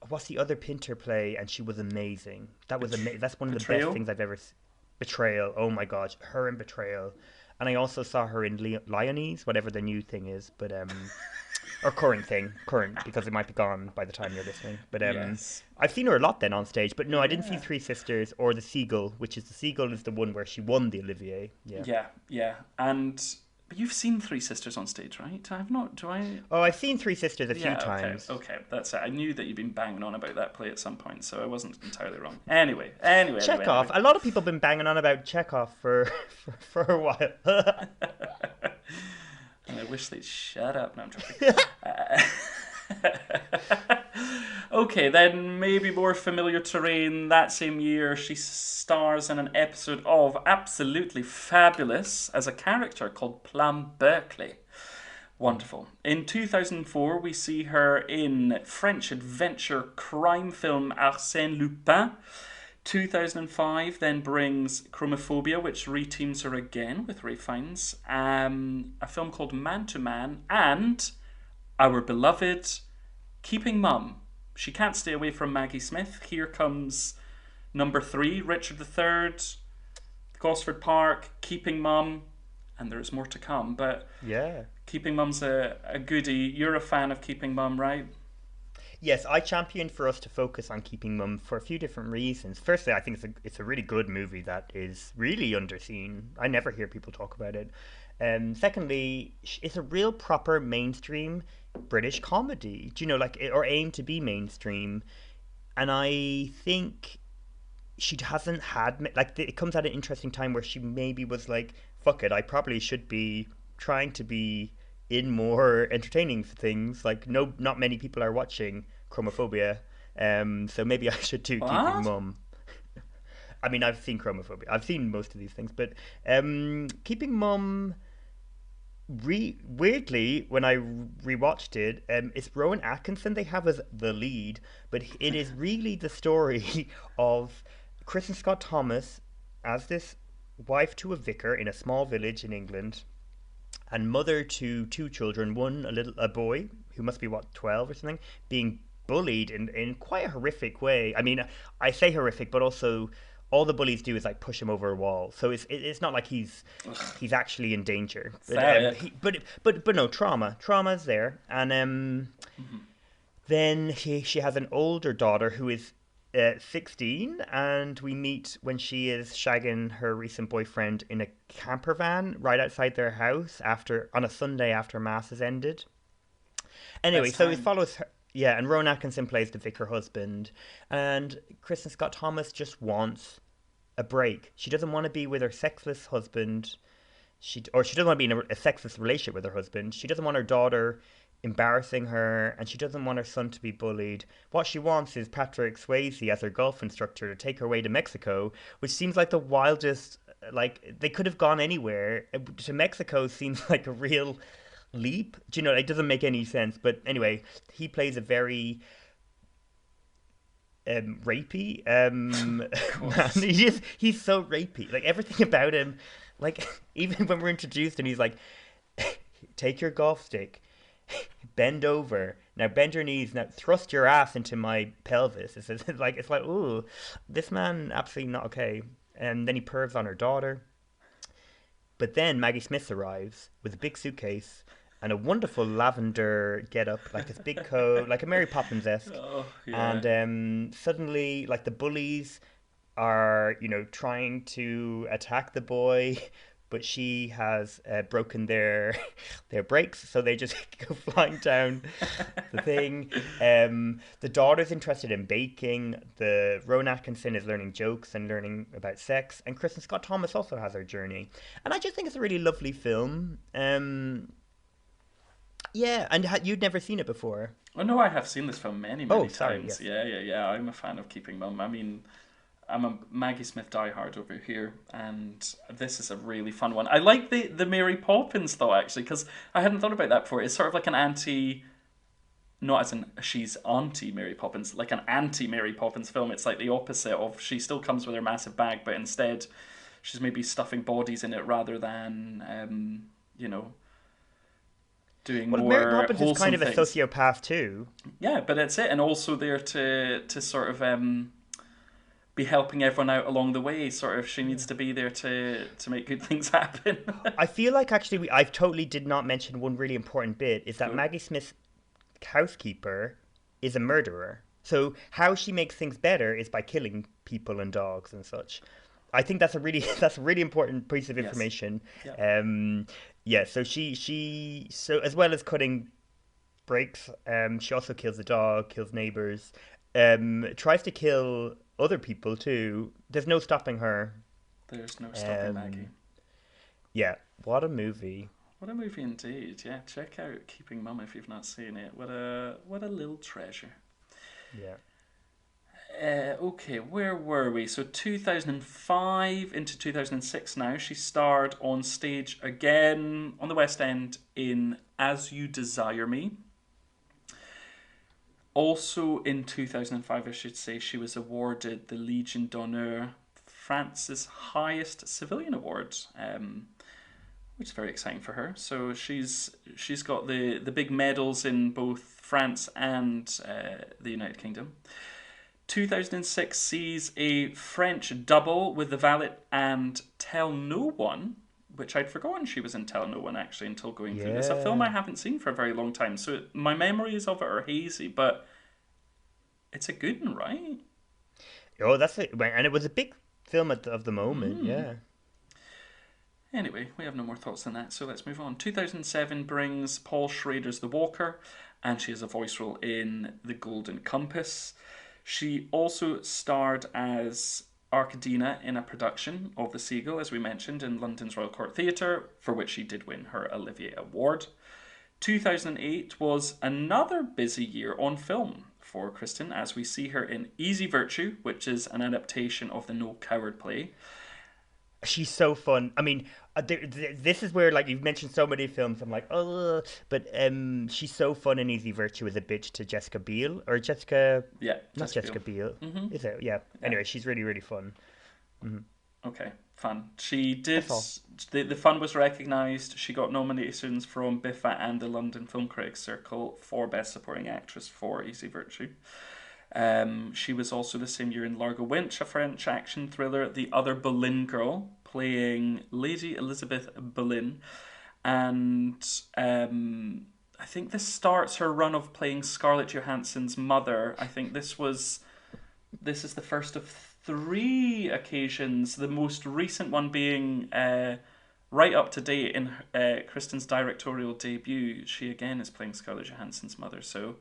What's the other Pinter play? And she was amazing. That was amazing. That's one of the best things I've ever seen. Betrayal. Oh my God. Her in Betrayal. And I also saw her in Lyonese, whatever the new thing is. But, or current because it might be gone by the time you're listening. But yes. I've seen her a lot then on stage. But no, I didn't see Three Sisters or The Seagull, which is The Seagull is the one where she won the Olivier. Yeah. And But you've seen Three Sisters on stage, right? I have not. Do I? Oh, I've seen Three Sisters a few Yeah, times. Okay, that's it. I knew that you'd been banging on about that play at some point, so I wasn't entirely wrong. Anyway. Chekhov. A lot of people have been banging on about Chekhov for a while. And I wish they'd shut up. No, I'm joking. Okay, then maybe more familiar terrain. That same year, she stars in an episode of Absolutely Fabulous as a character called Plum Berkeley. Wonderful. In 2004, we see her in French adventure crime film Arsène Lupin. 2005 then brings Chromophobia, which reteams her again with Ray Fiennes. A film called Man to Man, and our beloved Keeping Mum. She can't stay away from Maggie Smith. Here comes number 3, Richard III, Gosford Park, Keeping Mum, and there's more to come. But yeah, Keeping Mum's a goodie. You're a fan of Keeping Mum, right? Yes, I championed for us to focus on Keeping Mum for a few different reasons. Firstly, I think it's a really good movie that is really underseen. I never hear people talk about it. Secondly, it's a real proper mainstream British comedy. Do you know, like, or aim to be mainstream. And I think she hasn't had, like, it comes at an interesting time where she maybe was like, fuck it, I probably should be trying to be in more entertaining things. Like, not many people are watching Chromophobia, so maybe I should do Keeping Mum. I mean, I've seen Chromophobia. I've seen most of these things, but Keeping Mum, weirdly, when I rewatched it, it's Rowan Atkinson they have as the lead, but it is really the story of Kristin Scott Thomas as this wife to a vicar in a small village in England, and mother to 2 children, one a boy who must be 12 or something, being bullied in quite a horrific way. I mean, I say horrific, but also all the bullies do is like push him over a wall. So it's not like he's actually in danger. But no, trauma's there, and then she has an older daughter who is 16, and we meet when she is shagging her recent boyfriend in a camper van right outside their house on a Sunday after Mass has ended. Anyway, so it follows her. Yeah, and Rowan Atkinson plays the vicar husband, and Kristin Scott Thomas just wants a break. She doesn't want to be with her sexless husband. She doesn't want to be in a sexless relationship with her husband. She doesn't want her daughter embarrassing her, and she doesn't want her son to be bullied. What she wants is Patrick Swayze as her golf instructor to take her away to Mexico, which seems like the wildest, like, they could have gone anywhere. To Mexico seems like a real leap. Do you know, it doesn't make any sense. But anyway, he plays a very rapey man. He's so rapey. Like, everything about him, like, even when we're introduced and he's like, take your golf stick, bend over, now bend your knees, now thrust your ass into my pelvis. It's like, ooh, this man absolutely not okay. And then he pervs on her daughter. But then Maggie Smith arrives with a big suitcase and a wonderful lavender get-up, like this big coat, like a Mary Poppins-esque. Oh, yeah. And suddenly, like, the bullies are, trying to attack the boy, but she has broken their brakes, so they just go flying down the thing. The daughter's interested in baking. The Rowan Atkinson is learning jokes and learning about sex. And Kristin Scott Thomas also has her journey. And I just think it's a really lovely film. Yeah, and you'd never seen it before? Oh, no, I have seen this film many times. Yes. Yeah. I'm a fan of Keeping Mum. I mean, I'm a Maggie Smith diehard over here, and this is a really fun one. I like the Mary Poppins, though, actually, because I hadn't thought about that before. It's sort of like an anti... Not as in she's auntie Mary Poppins, like an anti-Mary Poppins film. It's like the opposite of she still comes with her massive bag, but instead she's maybe stuffing bodies in it rather than, doing more Mary Poppins wholesome is kind of things. a sociopath too. Yeah, but it's it, and also there to sort of be helping everyone out along the way. Sort of, she needs to be there to make good things happen. I feel like actually I've totally did not mention one really important bit is that Maggie Smith's housekeeper is a murderer. So how she makes things better is by killing people and dogs and such. I think that's a really that's a really important piece of Yes. information. Yeah. Yeah. So so as well as cutting breaks, she also kills a dog, kills neighbors, tries to kill other people too. There's no stopping her. There's no stopping Maggie. Yeah. What a movie. What a movie indeed. Yeah, check out Keeping Mum if you've not seen it. What a little treasure. Yeah. Okay, where were we? So 2005 into 2006 now. She starred on stage again on the West End in As You Desire Me. Also in 2005, I should say, she was awarded the Legion d'Honneur, France's highest civilian award, which is very exciting for her. So she's got the big medals in both France and the United Kingdom. 2006 sees a French double with The Valet and Tell No One, which I'd forgotten she was in Tell No One actually until going through this. A film I haven't seen for a very long time, so my memories of it are hazy, but it's a good one, right? Oh, that's it. And it was a big film of the moment, yeah. Anyway, we have no more thoughts than that, so let's move on. 2007 brings Paul Schrader's The Walker, and she has a voice role in The Golden Compass. She also starred as Arkadina in a production of The Seagull, as we mentioned, in London's Royal Court Theatre, for which she did win her Olivier Award. 2008 was another busy year on film for Kristin, as we see her in Easy Virtue, which is an adaptation of the No Coward play. She's so fun. I mean, this is where, like, you've mentioned so many films. I'm like, oh, but she's so fun in Easy Virtue as a bitch to Jessica Biel or Jessica. Yeah, not Jessica Biel. Mm-hmm. Is it? Yeah. Anyway, she's really, really fun. Mm-hmm. Okay, fun. She did. The fun was recognised. She got nominations from BIFA and the London Film Critics Circle for Best Supporting Actress for Easy Virtue. She was also the same year in Largo Winch, a French action thriller, The Other Boleyn Girl, playing Lady Elizabeth Boleyn. And I think this starts her run of playing Scarlett Johansson's mother. I think this is the first of 3 occasions, the most recent one being right up to date in Kristin's directorial debut. She again is playing Scarlett Johansson's mother, so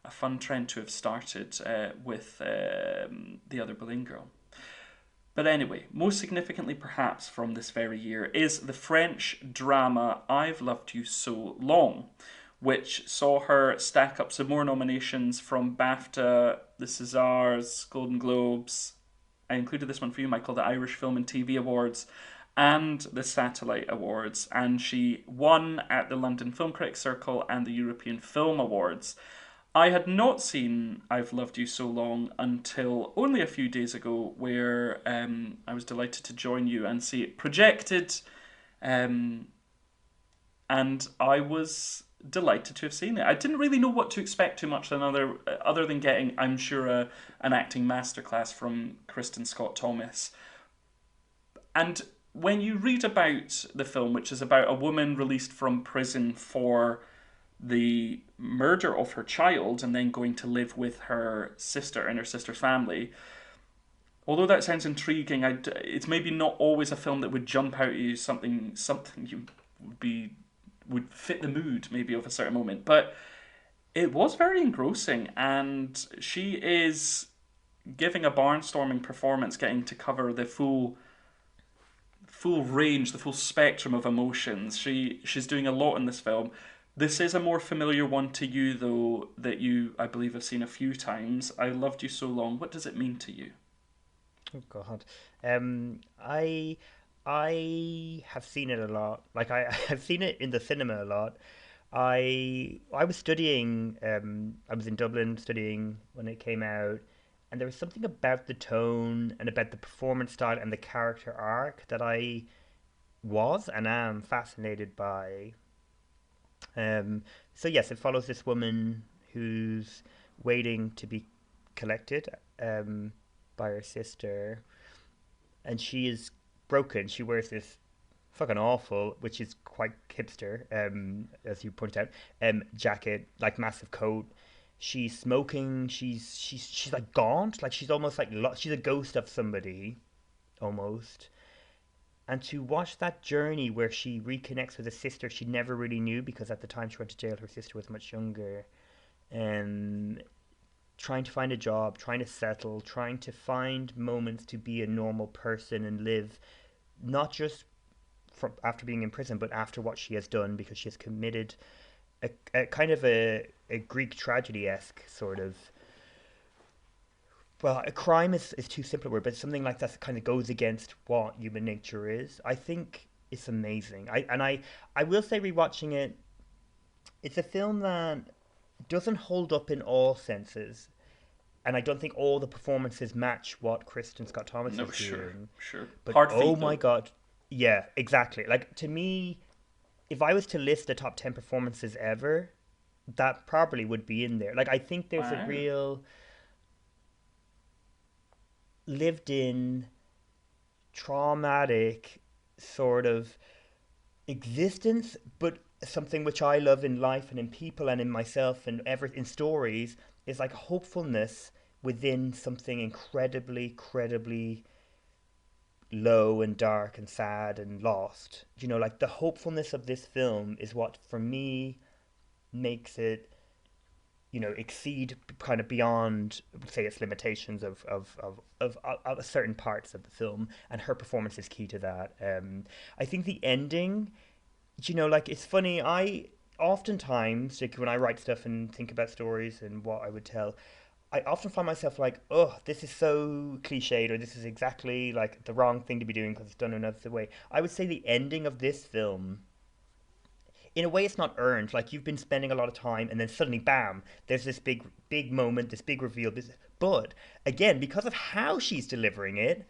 a fun trend to have started with The Other Boleyn Girl. But anyway, most significantly perhaps from this very year is the French drama I've Loved You So Long, which saw her stack up some more nominations from BAFTA, the Césars, Golden Globes. I included this one for you, Michael, the Irish Film and TV Awards and the Satellite Awards. And she won at the London Film Critics Circle and the European Film Awards. I had not seen I've Loved You So Long until only a few days ago, where I was delighted to join you and see it projected. And I was delighted to have seen it. I didn't really know what to expect too much other than getting, I'm sure, an acting masterclass from Kristin Scott Thomas. And when you read about the film, which is about a woman released from prison for the murder of her child and then going to live with her sister and her sister's family, although that sounds intriguing, it's maybe not always a film that would jump out at you, something you would fit the mood maybe of a certain moment, but it was very engrossing, and she is giving a barnstorming performance, getting to cover the full range, the full spectrum of emotions. She's doing a lot in this film. This is a more familiar one to you, though, that you, I believe, have seen a few times. I Loved You So Long. What does it mean to you? Oh God, I have seen it a lot. Like I've seen it in the cinema a lot. I was studying. I was in Dublin studying when it came out, and there was something about the tone and about the performance style and the character arc that I was and am fascinated by. So yes, it follows this woman who's waiting to be collected by her sister, and she is broken. She wears this fucking awful, which is quite hipster, as you pointed out, jacket, like massive coat. She's smoking. She's like gaunt. Like she's almost like she's a ghost of somebody. almost. And to watch that journey where she reconnects with a sister she never really knew, because at the time she went to jail, her sister was much younger. And trying to find a job, trying to settle, trying to find moments to be a normal person and live, not just after being in prison, but after what she has done, because she has committed a kind of a Greek tragedy-esque sort of, well, a crime is too simple a word, but something like that kind of goes against what human nature is. I think it's amazing. I will say, rewatching it, it's a film that doesn't hold up in all senses, and I don't think all the performances match what Kristin Scott Thomas is doing. Sure. But Hard oh feat, my though. god, yeah, exactly. Like, to me, if I was to list the top 10 performances ever, that probably would be in there. Like, I think there's a real lived-in, traumatic sort of existence, but something which I love in life and in people and in myself and in stories is like hopefulness within something incredibly low and dark and sad and lost. You know, like the hopefulness of this film is what, for me, makes it, you know, exceed kind of beyond, say, its limitations of certain parts of the film, and her performance is key to that. I think the ending, you know, like, it's funny, I oftentimes, like, when I write stuff and think about stories and what I would tell, I often find myself like, oh, this is so cliched, or this is exactly like the wrong thing to be doing because it's done another way. I would say the ending of this film, in a way, it's not earned. Like, you've been spending a lot of time, and then suddenly, bam, there's this big moment, this big reveal. But again, because of how she's delivering it,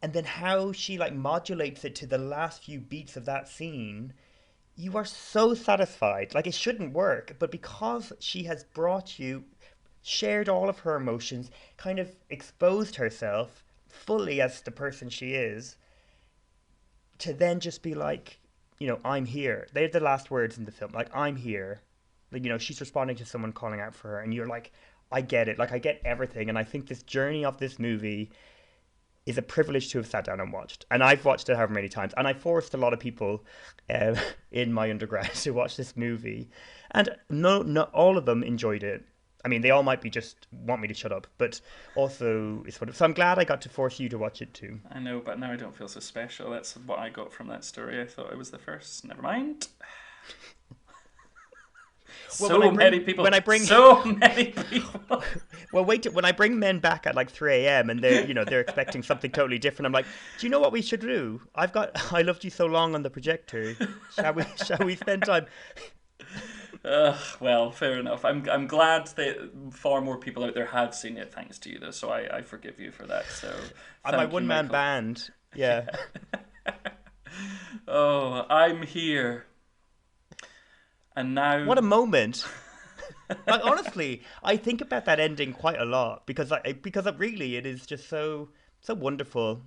and then how she like modulates it to the last few beats of that scene, you are so satisfied. Like, it shouldn't work, but because she has brought you, shared all of her emotions, kind of exposed herself fully as the person she is, to then just be like, you know, I'm here. They're the last words in the film. Like, I'm here. Like, you know, she's responding to someone calling out for her, and you're like, I get it. Like, I get everything. And I think this journey of this movie is a privilege to have sat down and watched. And I've watched it however many times. And I forced a lot of people in my undergrad to watch this movie. And not all of them enjoyed it. I mean, they all might be just want me to shut up, but also it's so I'm glad I got to force you to watch it too. I know, but now I don't feel so special. That's what I got from that story. I thought I was the first. Never mind. Well, so many people. Well, wait. When I bring men back at like 3 a.m. and they're expecting something totally different, I'm like, do you know what we should do? I loved you so long on the projector. Shall we spend time? Well, fair enough. I'm glad that far more people out there have seen it thanks to you, though. So I forgive you for that. So I'm my one-man band. Yeah. Oh, I'm here. And now, what a moment! Like, honestly, I think about that ending quite a lot because really it is just so wonderful.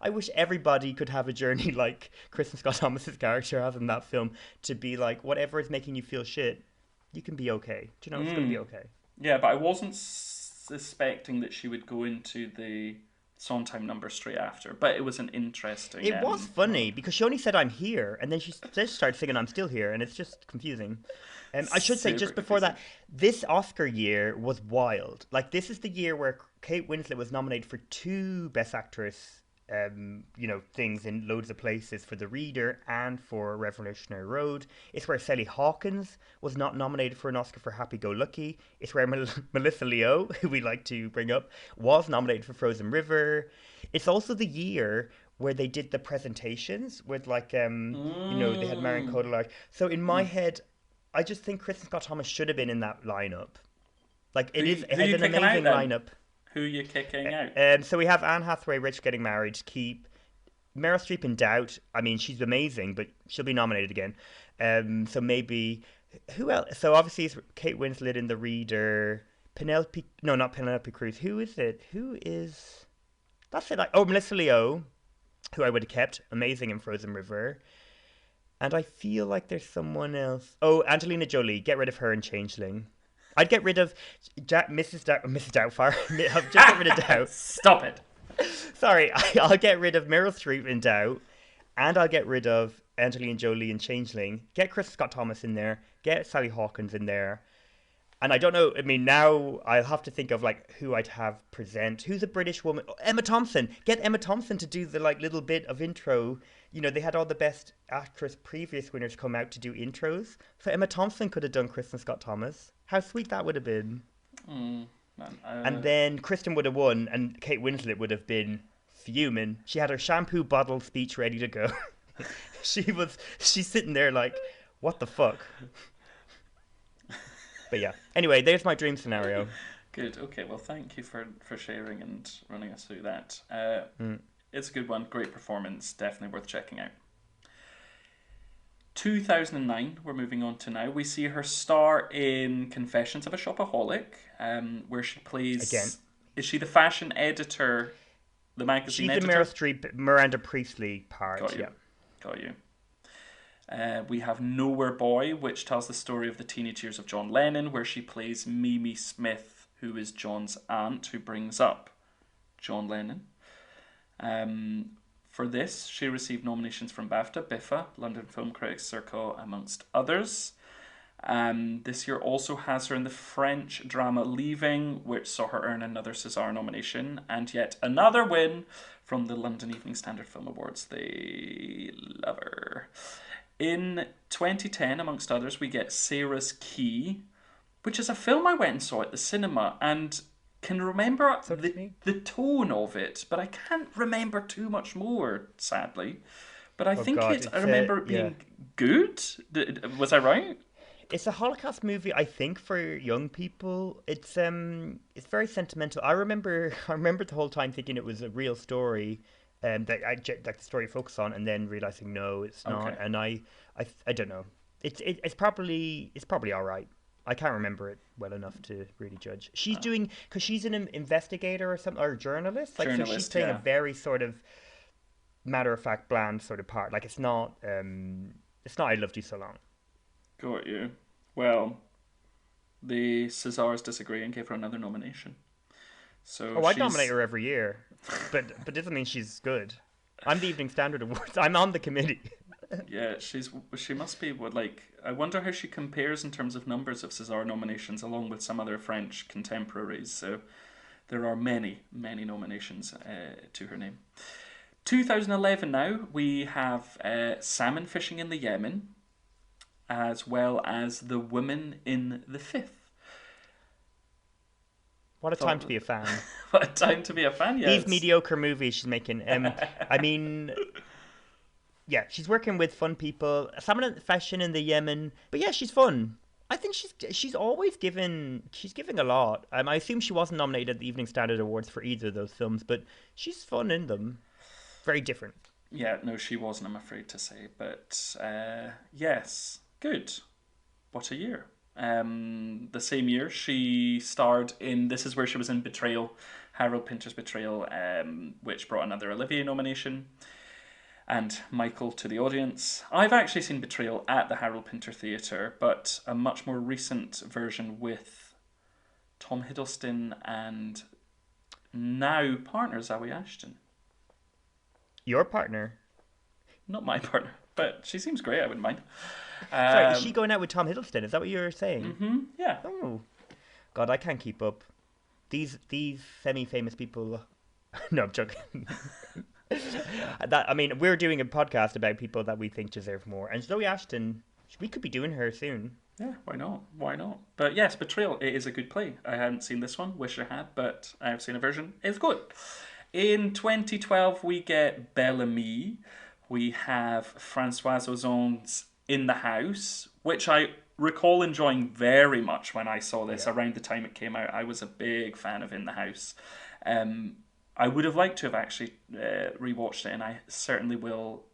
I wish everybody could have a journey like Kristin Scott Thomas's character has in that film, to be like, whatever is making you feel shit, you can be okay. Do you know, it's going to be okay. Yeah, but I wasn't suspecting that she would go into the Sondheim number straight after, but it was an interesting... It was funny, because she only said, I'm here, and then she just started singing, I'm still here, and it's just confusing. I should say, just before that, this Oscar year was wild. Like, this is the year where Kate Winslet was nominated for 2 Best Actress things in loads of places, for The Reader and for Revolutionary Road. It's where Sally Hawkins was not nominated for an Oscar for Happy Go Lucky. It's where Melissa Leo, who we like to bring up, was nominated for Frozen River. It's also the year where they did the presentations with they had Marion Cotillard. So in my head, I just think Kristin Scott Thomas should have been in that lineup. Like, it has an amazing lineup. Who are you kicking out? So we have Anne Hathaway, Rich getting married, keep. Meryl Streep in doubt. I mean, she's amazing, but she'll be nominated again. So maybe, who else? So obviously it's Kate Winslet in The Reader. Not Penelope Cruz. Who is it? That's it. Melissa Leo, who I would have kept. Amazing in Frozen River. And I feel like there's someone else. Oh, Angelina Jolie. Get rid of her in Changeling. I'd get rid of Mrs. Doubtfire. I'd just get rid of Doubt. Stop it. Sorry, I'll get rid of Meryl Streep in Doubt, and I'll get rid of Angelina Jolie in Changeling. Get Kristin Scott Thomas in there. Get Sally Hawkins in there. And I don't know, I mean, now I'll have to think of, like, who I'd have present. Who's a British woman? Oh, Emma Thompson. Get Emma Thompson to do the, like, little bit of intro. You know, they had all the best actress previous winners come out to do intros. So Emma Thompson could have done Kristin Scott Thomas. How sweet that would have been. And then Kristen would have won, and Kate Winslet would have been fuming. She had her shampoo bottle speech ready to go. She's sitting there like, what the fuck? But yeah. Anyway, there's my dream scenario. Good. Okay. Well, thank you for sharing and running us through that. It's a good one. Great performance. Definitely worth checking out. 2009. We're moving on to now. We see her star in Confessions of a Shopaholic, where she plays. Again. Is she the fashion editor? The magazine editor. She's the Meryl Streep, Miranda Priestley part. Got you. Yeah. Got you. We have Nowhere Boy, which tells the story of the teenage years of John Lennon, where she plays Mimi Smith, who is John's aunt, who brings up John Lennon. For this, she received nominations from BAFTA, BIFA, London Film Critics Circle, amongst others. This year also has her in the French drama Leaving, which saw her earn another César nomination, and yet another win from the London Evening Standard Film Awards. They love her. In 2010, amongst others, we get Sarah's Key, which is a film I went and saw at the cinema and can remember the tone of it, but I can't remember too much more, sadly. But I I remember it being good. Was I right? It's a Holocaust movie, I think, for young people. It's very sentimental. I remember the whole time thinking it was a real story. That the story focused on, and then realizing no, it's not. Okay. And I don't know. It's probably all right. I can't remember it well enough to really judge. She's doing, because she's an investigator or something, or a journalist. Like, so she's playing a very sort of matter of fact, bland sort of part. Like, it's not I Loved You So Long. Got you. Well, the Césars disagree and gave her another nomination. So I nominate her every year, but doesn't mean she's good. I'm the Evening Standard Awards. I'm on the committee. Yeah, she must be I wonder how she compares in terms of numbers of César nominations, along with some other French contemporaries. So there are many nominations to her name. 2011 now, we have Salmon Fishing in the Yemen, as well as The Woman in the Fifth. What a time to be a fan. What a time to be a fan, yes. These mediocre movies she's making. I mean, yeah, she's working with fun people. Salmon Fishing in the Yemen. But yeah, she's fun. I think she's always giving a lot. I assume she wasn't nominated at the Evening Standard Awards for either of those films, but she's fun in them. Very different. Yeah, no, she wasn't, I'm afraid to say. But yes, good. What a year. The same year, she starred in, this is where she was in Betrayal, Harold Pinter's Betrayal, which brought another Olivier nomination, and Michael to the audience. I've actually seen Betrayal at the Harold Pinter Theatre, but a much more recent version with Tom Hiddleston and now partner Zawe Ashton. Your partner? Not my partner, but she seems great, I wouldn't mind. Sorry, is she going out with Tom Hiddleston? Is that what you were saying? Mm-hmm, yeah. Oh, God, I can't keep up. These semi-famous people... No, I'm joking. We're doing a podcast about people that we think deserve more. And Zawe Ashton, we could be doing her soon. Yeah, why not? But yes, Betrayal, it is a good play. I hadn't seen this one, wish I had, but I have seen a version. It's good. In 2012, we get Bellamy. We have Françoise Ozon's In the House, which I recall enjoying very much when I saw this around the time it came out. I was a big fan of In the House. I would have liked to have actually rewatched it, and I certainly will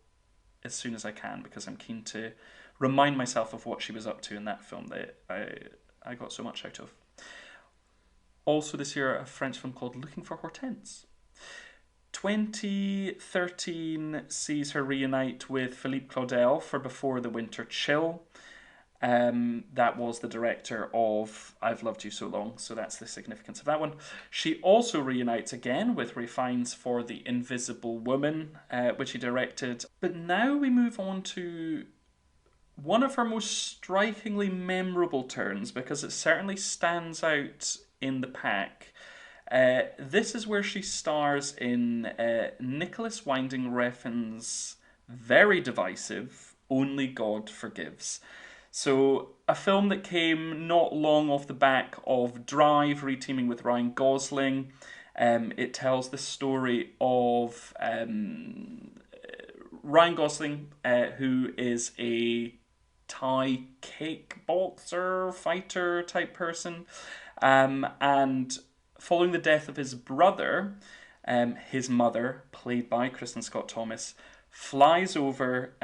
as soon as I can, because I'm keen to remind myself of what she was up to in that film that I got so much out of. Also this year, a French film called Looking for Hortense. 2013 sees her reunite with Philippe Claudel for Before the Winter Chill. That was the director of I've Loved You So Long, so that's the significance of that one. She also reunites again with Ray Fiennes for The Invisible Woman, which he directed. But now we move on to one of her most strikingly memorable turns, because it certainly stands out in the pack. This is where she stars in Nicolas Winding Refn's very divisive Only God Forgives. So, a film that came not long off the back of Drive, reteaming with Ryan Gosling. It tells the story of Ryan Gosling, who is a Thai kickboxer, fighter type person. And following the death of his brother, his mother, played by Kristin Scott Thomas, flies over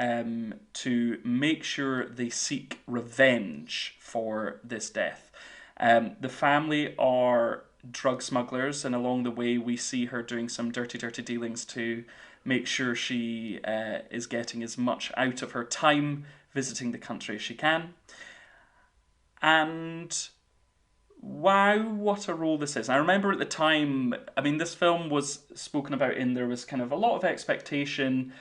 to make sure they seek revenge for this death. The family are drug smugglers, and along the way we see her doing some dirty dealings to make sure she is getting as much out of her time visiting the country as she can. And wow, what a role this is. I remember at the time, I mean, this film was spoken about in, there was kind of a lot of expectation,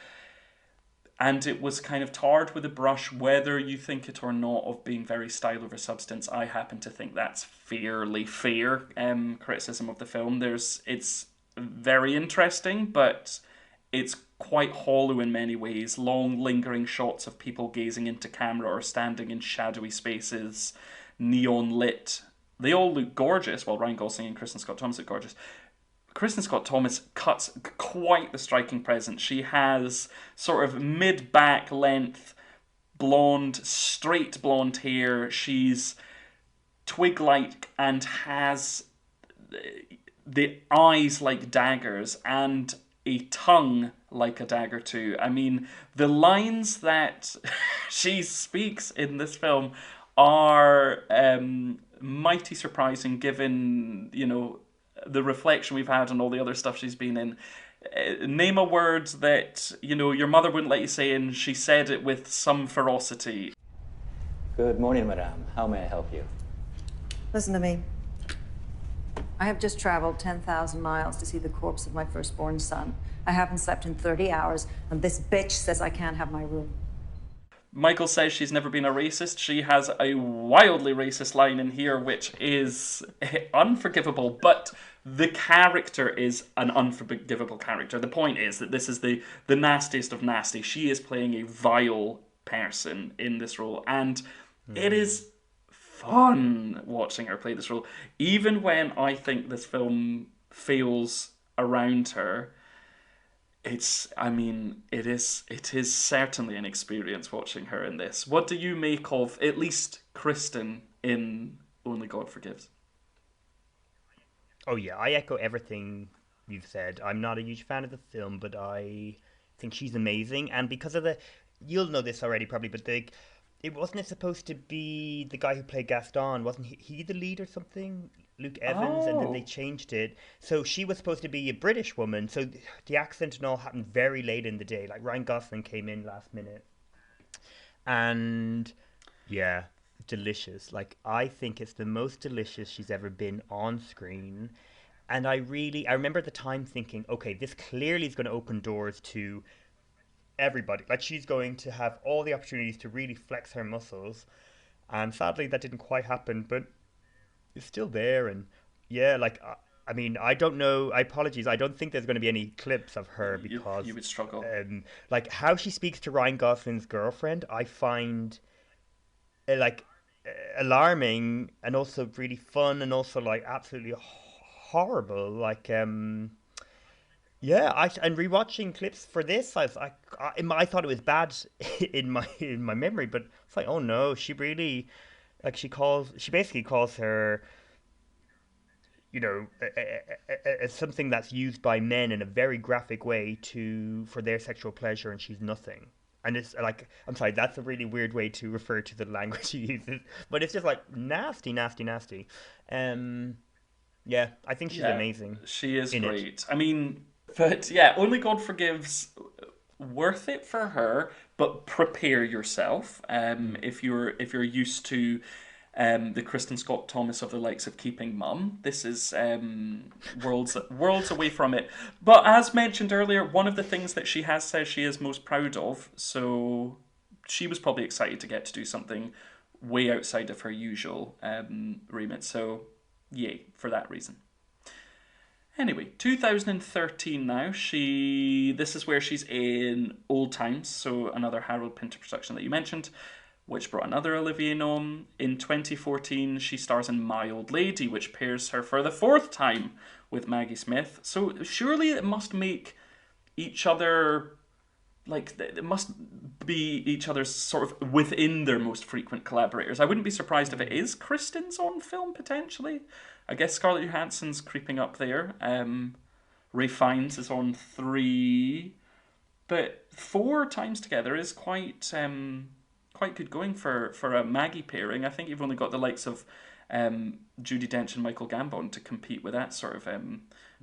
and it was kind of tarred with a brush, whether you think it or not, of being very style over substance. I happen to think that's fairly fair criticism of the film. It's very interesting, but it's quite hollow in many ways. Long, lingering shots of people gazing into camera or standing in shadowy spaces, neon lit. They all look gorgeous, while Ryan Gosling and Kristin Scott Thomas look gorgeous. Kristin Scott Thomas cuts quite the striking presence. She has sort of mid-back length, straight blonde hair. She's twig-like and has the eyes like daggers and a tongue like a dagger too. I mean, the lines that she speaks in this film are mighty surprising, given, the reflection we've had on all the other stuff she's been in. Name a word that, your mother wouldn't let you say, and she said it with some ferocity. Good morning, madame. How may I help you? Listen to me. I have just traveled 10,000 miles to see the corpse of my firstborn son. I haven't slept in 30 hours, and this bitch says I can't have my room. Michael says she's never been a racist. She has a wildly racist line in here, which is unforgivable, but the character is an unforgivable character. The point is that this is the nastiest of nasty. She is playing a vile person in this role, and it is fun watching her play this role. Even when I think this film fails around her, it is certainly an experience watching her in this. What do you make of, at least, Kristin in Only God Forgives? Oh yeah, I echo everything you've said. I'm not a huge fan of the film, but I think she's amazing. And because of you'll know this already probably, but wasn't it supposed to be the guy who played Gaston? Wasn't he the lead or something? Luke Evans, and then they changed it. So she was supposed to be a British woman, so the accent and all happened very late in the day. Like, Ryan Gosling came in last minute. And yeah, delicious. Like, I think it's the most delicious she's ever been on screen. And I remember at the time thinking, okay, this clearly is going to open doors to everybody. Like, she's going to have all the opportunities to really flex her muscles. And sadly, that didn't quite happen, but it's still there. And yeah, like, I mean, I don't know. I apologize. I don't think there's going to be any clips of her because you would struggle. Like, how she speaks to Ryan Gosling's girlfriend, I find alarming, and also really fun, and also like absolutely horrible. Like, and rewatching clips for this, I thought it was bad in my memory, but it's like, oh no, she really, like, she basically calls her, as something that's used by men in a very graphic way for their sexual pleasure, and she's nothing. And it's like, I'm sorry, that's a really weird way to refer to the language she uses, but it's just like nasty. Yeah, I think she's amazing. She is great. It. I mean, but yeah, Only God Forgives worth it for her, but prepare yourself. If you're used to the Kristin Scott Thomas of the likes of Keeping Mum, this is worlds away from it. But as mentioned earlier, one of the things that she has said she is most proud of, so she was probably excited to get to do something way outside of her usual remit. So yay for that reason. Anyway, 2013 now. This is where she's in Old Times, so another Harold Pinter production that you mentioned, which brought another Olivier nom. In 2014, she stars in My Old Lady, which pairs her for the 4th time with Maggie Smith. So surely it must make each other, like, it must be each other's sort of within their most frequent collaborators. I wouldn't be surprised if it is Kristin's on film, potentially. I guess Scarlett Johansson's creeping up there. Ray Fiennes is on 3. But 4 times together is quite good going for a Maggie pairing. I think you've only got the likes of Judi Dench and Michael Gambon to compete with that sort of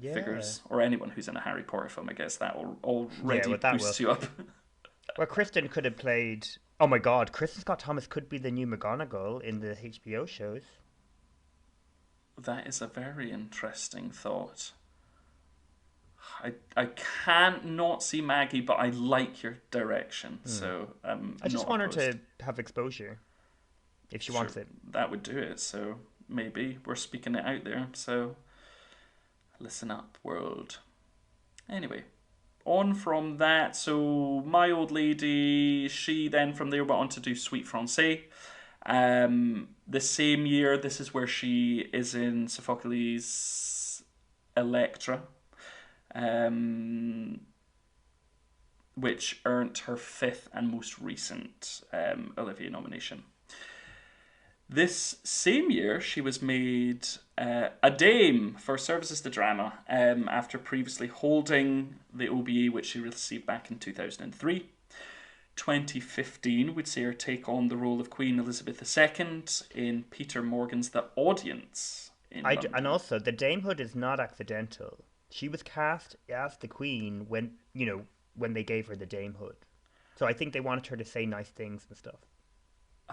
figures. Or anyone who's in a Harry Potter film, I guess that already boosts you up. Well, Kristin could have played... Oh my god, Kristin Scott Thomas could be the new McGonagall in the HBO shows. That is a very interesting thought. I can't not see Maggie, but I like your direction. So I just want her to have exposure if she wants it. That would do it. So maybe we're speaking it out there. So listen up, world. Anyway, on from that. So My Old Lady, she then from there went on to do Sweet Francais. The same year, this is where she is in Sophocles' Electra, which earned her 5th and most recent Olivier nomination. This same year, she was made a dame for Services to Drama after previously holding the OBE, which she received back in 2003. 2015 would see her take on the role of Queen Elizabeth II in Peter Morgan's The Audience in London. And also, the damehood is not accidental. She was cast as the Queen when they gave her the damehood. So I think they wanted her to say nice things and stuff.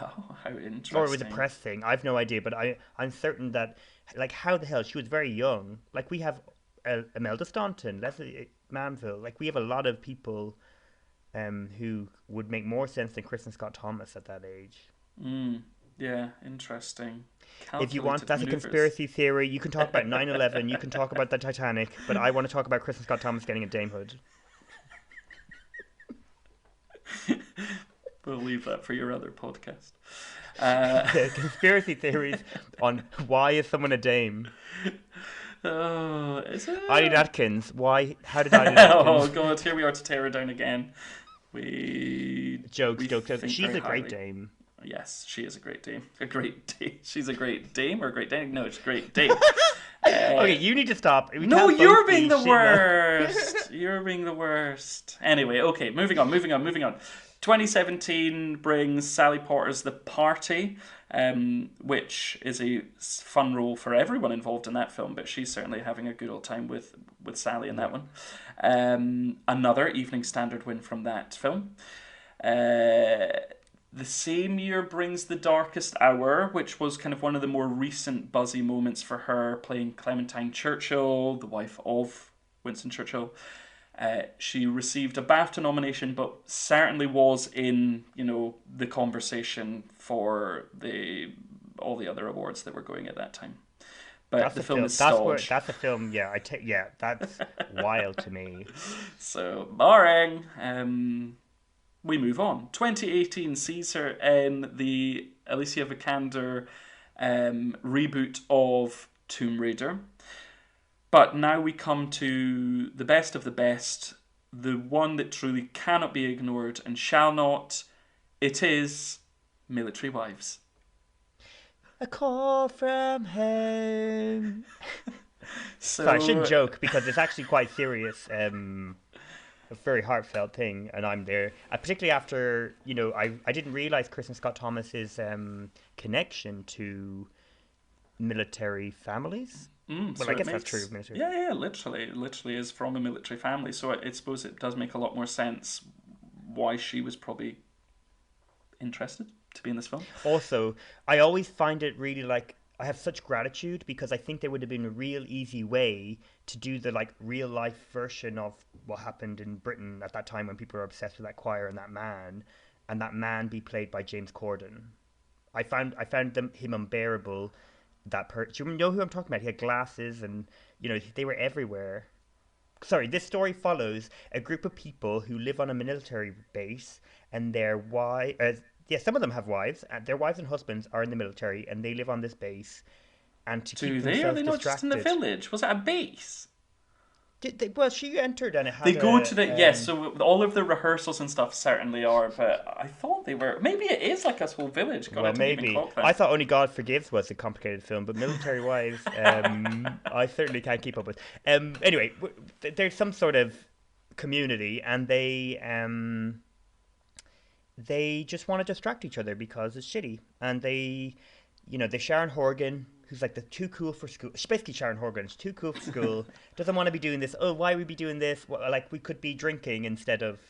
Oh, how interesting. Or it was a press thing. I've no idea, but I'm certain that, like, how the hell? She was very young. Like, we have Imelda Staunton, Leslie Manville. Like, we have a lot of people who would make more sense than Kristin Scott Thomas at that age. Yeah, interesting. If you want, that's a conspiracy theory. You can talk about 9/11, you can talk about the Titanic, but I want to talk about Kristin Scott Thomas getting a damehood. We'll leave that for your other podcast. Conspiracy theories on why is someone a dame. Oh, is it? Eileen Atkins. Why? How did Eileen Atkins? Oh God! Here we are to tear her down again. Jokes. She's a great dame. Yes, she is a great dame. A great dame. She's a great dame or a great dame? No, she's a great dame. Okay, you need to stop. No, you're being the worst. You're being the worst. Anyway, okay, moving on. 2017 brings Sally Potter's The Party, which is a fun role for everyone involved in that film, but she's certainly having a good old time with Sally in that one. Another Evening Standard win from that film. The same year brings The Darkest Hour, which was kind of one of the more recent buzzy moments for her, playing Clementine Churchill, the wife of Winston Churchill. She received a BAFTA nomination, but certainly was in, the conversation for all the other awards that were going at that time. But the film is stalled. That's a film, that's wild to me. So, boring. We move on. 2018 sees her in the Alicia Vikander reboot of Tomb Raider. But now we come to the best of the best, the one that truly cannot be ignored and shall not. It is Military Wives. A call from home. So I shouldn't joke because it's actually quite serious. A very heartfelt thing, and I'm there. Particularly after, I didn't realise Kristin Scott Thomas's connection to military families. Well, I guess that's true. Military. Yeah, literally is from a military family. So I suppose it does make a lot more sense why she was probably interested to be in this film. Also, I always find it really like I have such gratitude because I think there would have been a real easy way to do the like real life version of what happened in Britain at that time when people were obsessed with that choir and that man be played by James Corden. I found him unbearable. Do you know who I'm talking about? He had glasses and they were everywhere. Sorry, this story follows a group of people who live on a military base and their wives. Yeah, some of them have wives. And their wives and husbands are in the military, and they live on this base. And to keep themselves Are they not distracted. just in the village? Was it a base? Well, she entered, and it had. They go to the yes. So all of the rehearsals and stuff certainly are, but I thought they were. Maybe it is like a whole village. God, well, maybe. I thought Only God Forgives was a complicated film, but military wives, I certainly can't keep up with. Anyway, there's some sort of community, and they just want to distract each other because it's shitty. And they Sharon Horgan, who's like the too cool for school. She's basically Sharon Horgan. She's too cool for school. Doesn't want to be doing this. Oh, why would we be doing this? Well, like we could be drinking instead of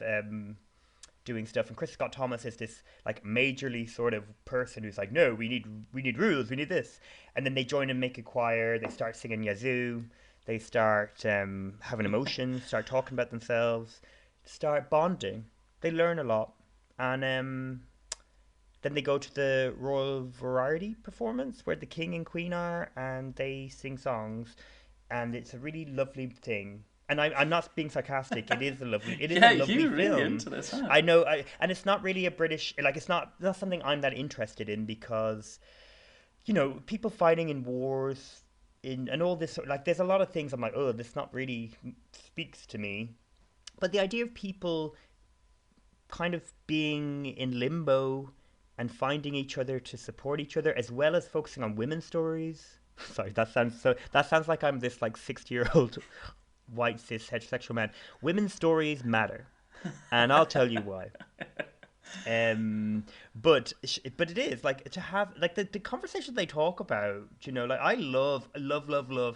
doing stuff. And Kristin Scott Thomas is this like majorly sort of person who's like, no, we need rules. We need this. And then they join and make a choir. They start singing Yazoo. They start having emotions. Start talking about themselves. Start bonding. They learn a lot. And then they go to the Royal Variety performance where the King and Queen are, and they sing songs, and it's a really lovely thing. And I'm not being sarcastic. It is a lovely film. You're really into this, huh? I know, and it's not really a British it's not something I'm that interested in because, people fighting in wars, and all this there's a lot of things I'm like, oh, this not really speaks to me, but the idea of people kind of being in limbo and finding each other to support each other, as well as focusing on women's stories. Sorry, that sounds like I'm this 60-year-old white cis heterosexual man. Women's stories matter, and I'll tell you why. But it is to have the conversation they talk about. I love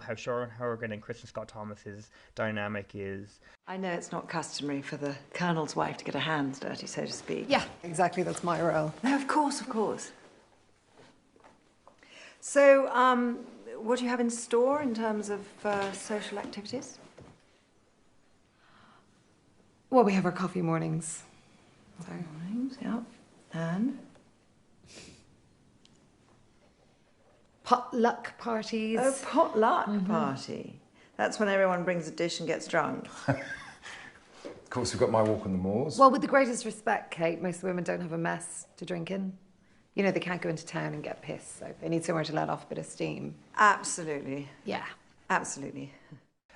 how Sharon Horgan and Kristin Scott Thomas's dynamic is. I know it's not customary for the Colonel's wife to get her hands dirty, so to speak. Yeah, exactly. That's my role. No, of course. So, what do you have in store in terms of social activities? Well, we have our coffee mornings. So. Mornings, yeah. And? Potluck parties. Oh, potluck party. That's when everyone brings a dish and gets drunk. Of course, we've got my walk on the moors. Well, with the greatest respect, Kate, most women don't have a mess to drink in. They can't go into town and get pissed, so they need somewhere to let off a bit of steam. Absolutely. Yeah. Absolutely.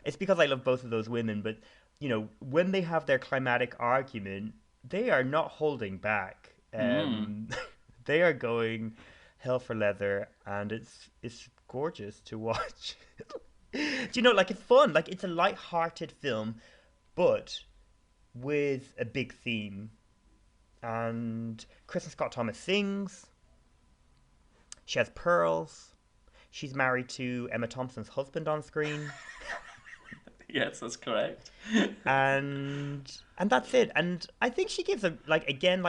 It's because I love both of those women, but, when they have their climatic argument, they are not holding back. They are going hell for leather, and it's gorgeous to watch. It's fun. It's a light-hearted film, but with a big theme. And Kristin Scott Thomas sings. She has pearls. She's married to Emma Thompson's husband on screen. Yes, that's correct. and that's it. And I think she gives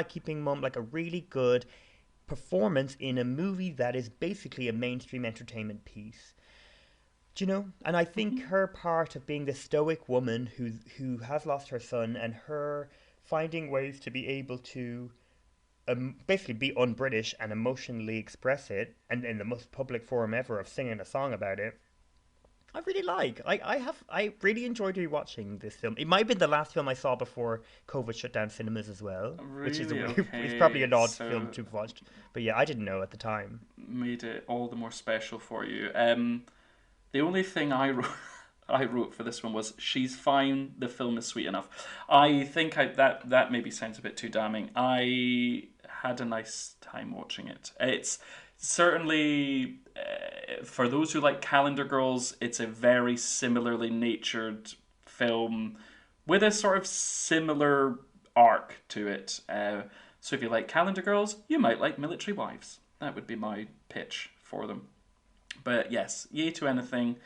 Keeping Mum, a really good performance in a movie that is basically a mainstream entertainment piece. And I think her part of being the stoic woman who has lost her son, and her finding ways to be able to basically be un-British and emotionally express it, and in the most public forum ever of singing a song about it, I really like. I really enjoyed rewatching this film. It might have been the last film I saw before COVID shut down cinemas as well, which is it's probably an odd film to have watched. But yeah, I didn't know at the time. Made it all the more special for you. The only thing I wrote for this one was, she's fine, the film is sweet enough. I think that maybe sounds a bit too damning. I had a nice time watching it. It's certainly, for those who like Calendar Girls, it's a very similarly natured film with a sort of similar arc to it. So if you like Calendar Girls, you might like Military Wives. That would be my pitch for them. But yes, yay to anything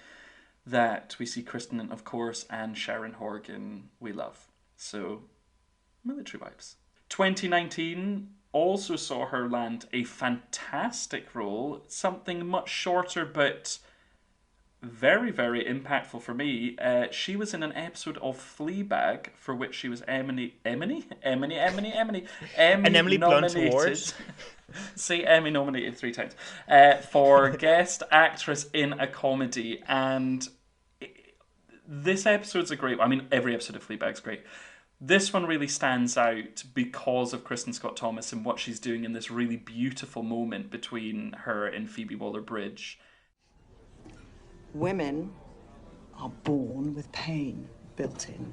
that we see Kristin, of course, and Sharon Horgan we love. So, Military Wives. 2019 also saw her land a fantastic role, something much shorter but very, very impactful for me. She was in an episode of Fleabag for which she was Emmy Blunt Award. nominated. See, Emmy nominated 3 times for guest actress in a comedy. And this episode's a great one. I mean, every episode of Fleabag's great. This one really stands out because of Kristin Scott Thomas and what she's doing in this really beautiful moment between her and Phoebe Waller-Bridge. Women are born with pain built in.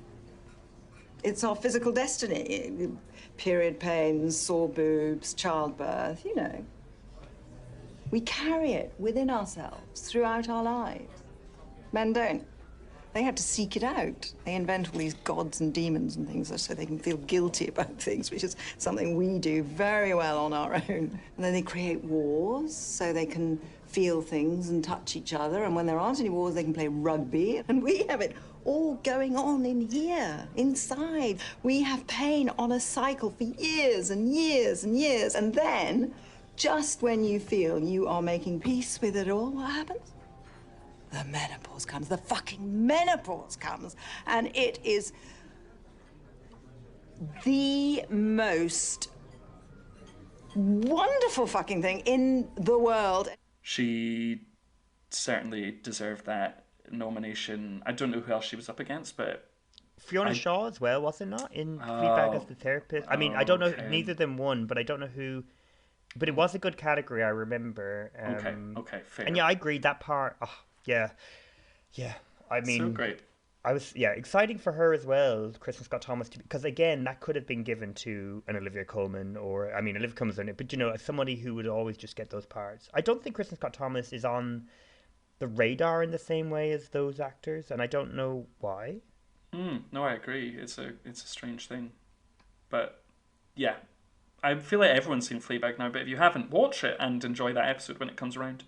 It's our physical destiny. Period pains, sore boobs, childbirth, you know. We carry it within ourselves throughout our lives. Men don't. They have to seek it out. They invent all these gods and demons and things so they can feel guilty about things, which is something we do very well on our own. And then they create wars so they can feel things and touch each other. And when there aren't any wars, they can play rugby. And we have it all going on in here, inside. We have pain on a cycle for years and years and years. And then, just when you feel you are making peace with it all, what happens? The menopause comes. The fucking menopause comes. And it is the most wonderful fucking thing in the world. She certainly deserved that nomination. I don't know who else she was up against, but Fiona Shaw as well, was it not? In Fleabag as the therapist. I mean, I don't know. Neither of them won, but I don't know who. But it was a good category, I remember. Okay, fair. And yeah, I agree. That part, yeah. I mean, so great. I was exciting for her as well, Kristin Scott Thomas, because again, that could have been given to an Olivia Colman, or I mean, Olivia Colman's in it, but as somebody who would always just get those parts. I don't think Kristin Scott Thomas is on the radar in the same way as those actors, and I don't know why. No, I agree. It's a strange thing, but yeah, I feel like everyone's seen Fleabag now. But if you haven't, watch it and enjoy that episode when it comes around.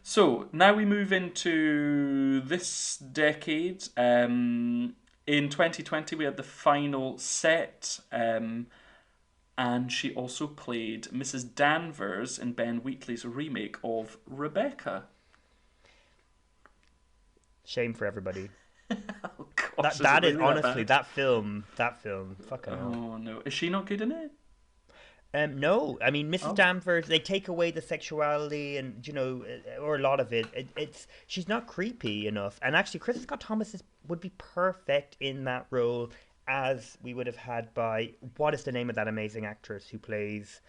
So now we move into this decade. In 2020, we had the final set, and she also played Mrs. Danvers in Ben Wheatley's remake of Rebecca. Shame for everybody. Oh, gosh, that is is really honestly that that film. Fucking hell. Oh no, is she not good in it? No, I mean Mrs. Danvers. They take away the sexuality and or a lot of it. She's not creepy enough. And actually, Kristin Scott Thomas would be perfect in that role, as we would have had by what is the name of that amazing actress who plays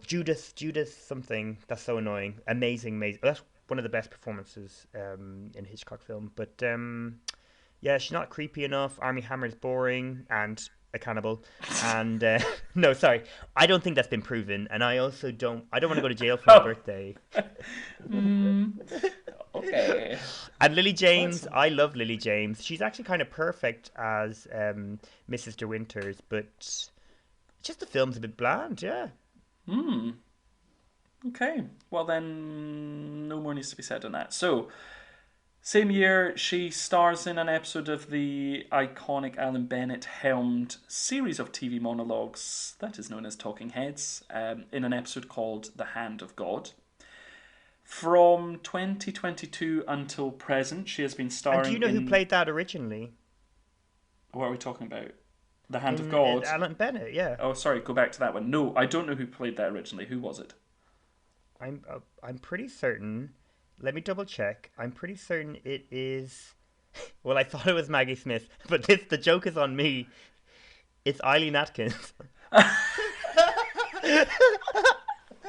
Judith something. That's so annoying. Amazing. That's one of the best performances in Hitchcock film. But yeah, she's not creepy enough. Armie Hammer's boring and a cannibal, and no, sorry, I don't think that's been proven, and I also don't want to go to jail for my birthday. Okay. And Lily James, I love Lily James. She's actually kind of perfect as Mrs. De Winters, but just the film's a bit bland, yeah. Okay, well then, no more needs to be said on that. So, same year, she stars in an episode of the iconic Alan Bennett-helmed series of TV monologues that is known as Talking Heads, in an episode called The Hand of God. From 2022 until present, she has been starring in... And do you know who played that originally? What are we talking about? The Hand of God? Alan Bennett, yeah. Oh, sorry, go back to that one. No, I don't know who played that originally. Who was it? I'm pretty certain... Let me double check. I'm pretty certain it is... Well, I thought it was Maggie Smith, but the joke is on me. It's Eileen Atkins.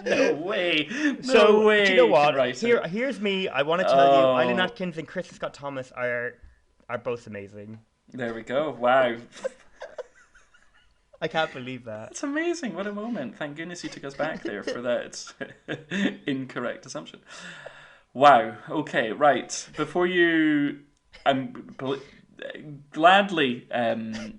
No way. No way. Do you know what? Right. Here's me. I want to tell you, Eileen Atkins and Kristin Scott Thomas are both amazing. There we go. Wow. I can't believe that. That's amazing. What a moment. Thank goodness you took us back there for that incorrect assumption. Wow. Okay, right. Before you gladly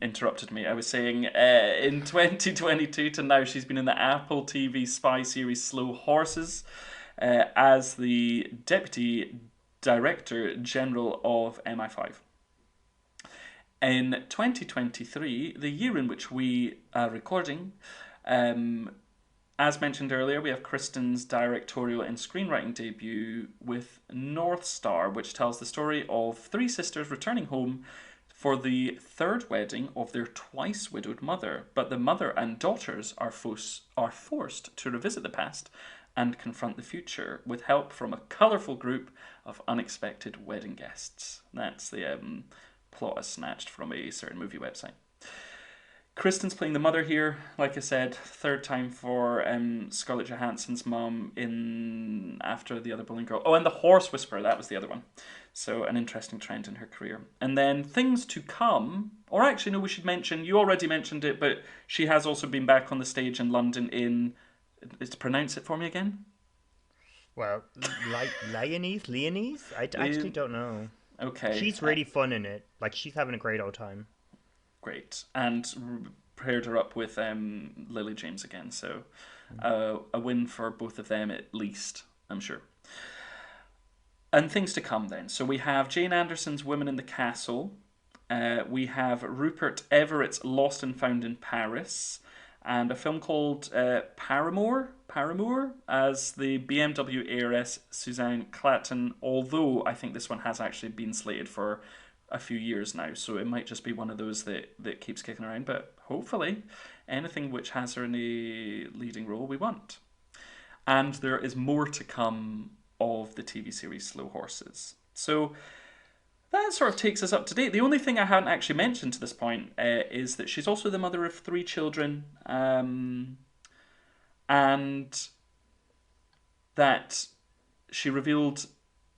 interrupted me, I was saying in 2022 to now, she's been in the Apple TV spy series Slow Horses as the Deputy Director General of MI5. In 2023, the year in which we are recording, as mentioned earlier, we have Kristin's directorial and screenwriting debut with North Star, which tells the story of three sisters returning home for the third wedding of their twice-widowed mother. But the mother and daughters are forced to revisit the past and confront the future with help from a colourful group of unexpected wedding guests. That's the plot as snatched from a certain movie website. Kristin's playing the mother here, like I said, third time for Scarlett Johansson's mum in after the other Bowling Girl. Oh, and The Horse Whisperer, that was the other one. So an interesting trend in her career. And then things to come, or actually no, we should mention, you already mentioned it, but she has also been back on the stage in London in, pronounce it for me again? Well, Leonese? I actually don't know. Okay. She's really fun in it. Like, she's having a great old time. Great. And paired her up with Lily James again. So a win for both of them at least, I'm sure. And things to come then. So we have Jane Anderson's Women in the Castle. We have Rupert Everett's Lost and Found in Paris. And a film called Paramour, as the BMW heiress Suzanne Clatton, although I think this one has actually been slated for a few years now, so it might just be one of those that keeps kicking around, but hopefully anything which has her in a leading role we want. And there is more to come of the TV series Slow Horses. So that sort of takes us up to date. The only thing I hadn't actually mentioned to this point is that she's also the mother of 3 children, and that she revealed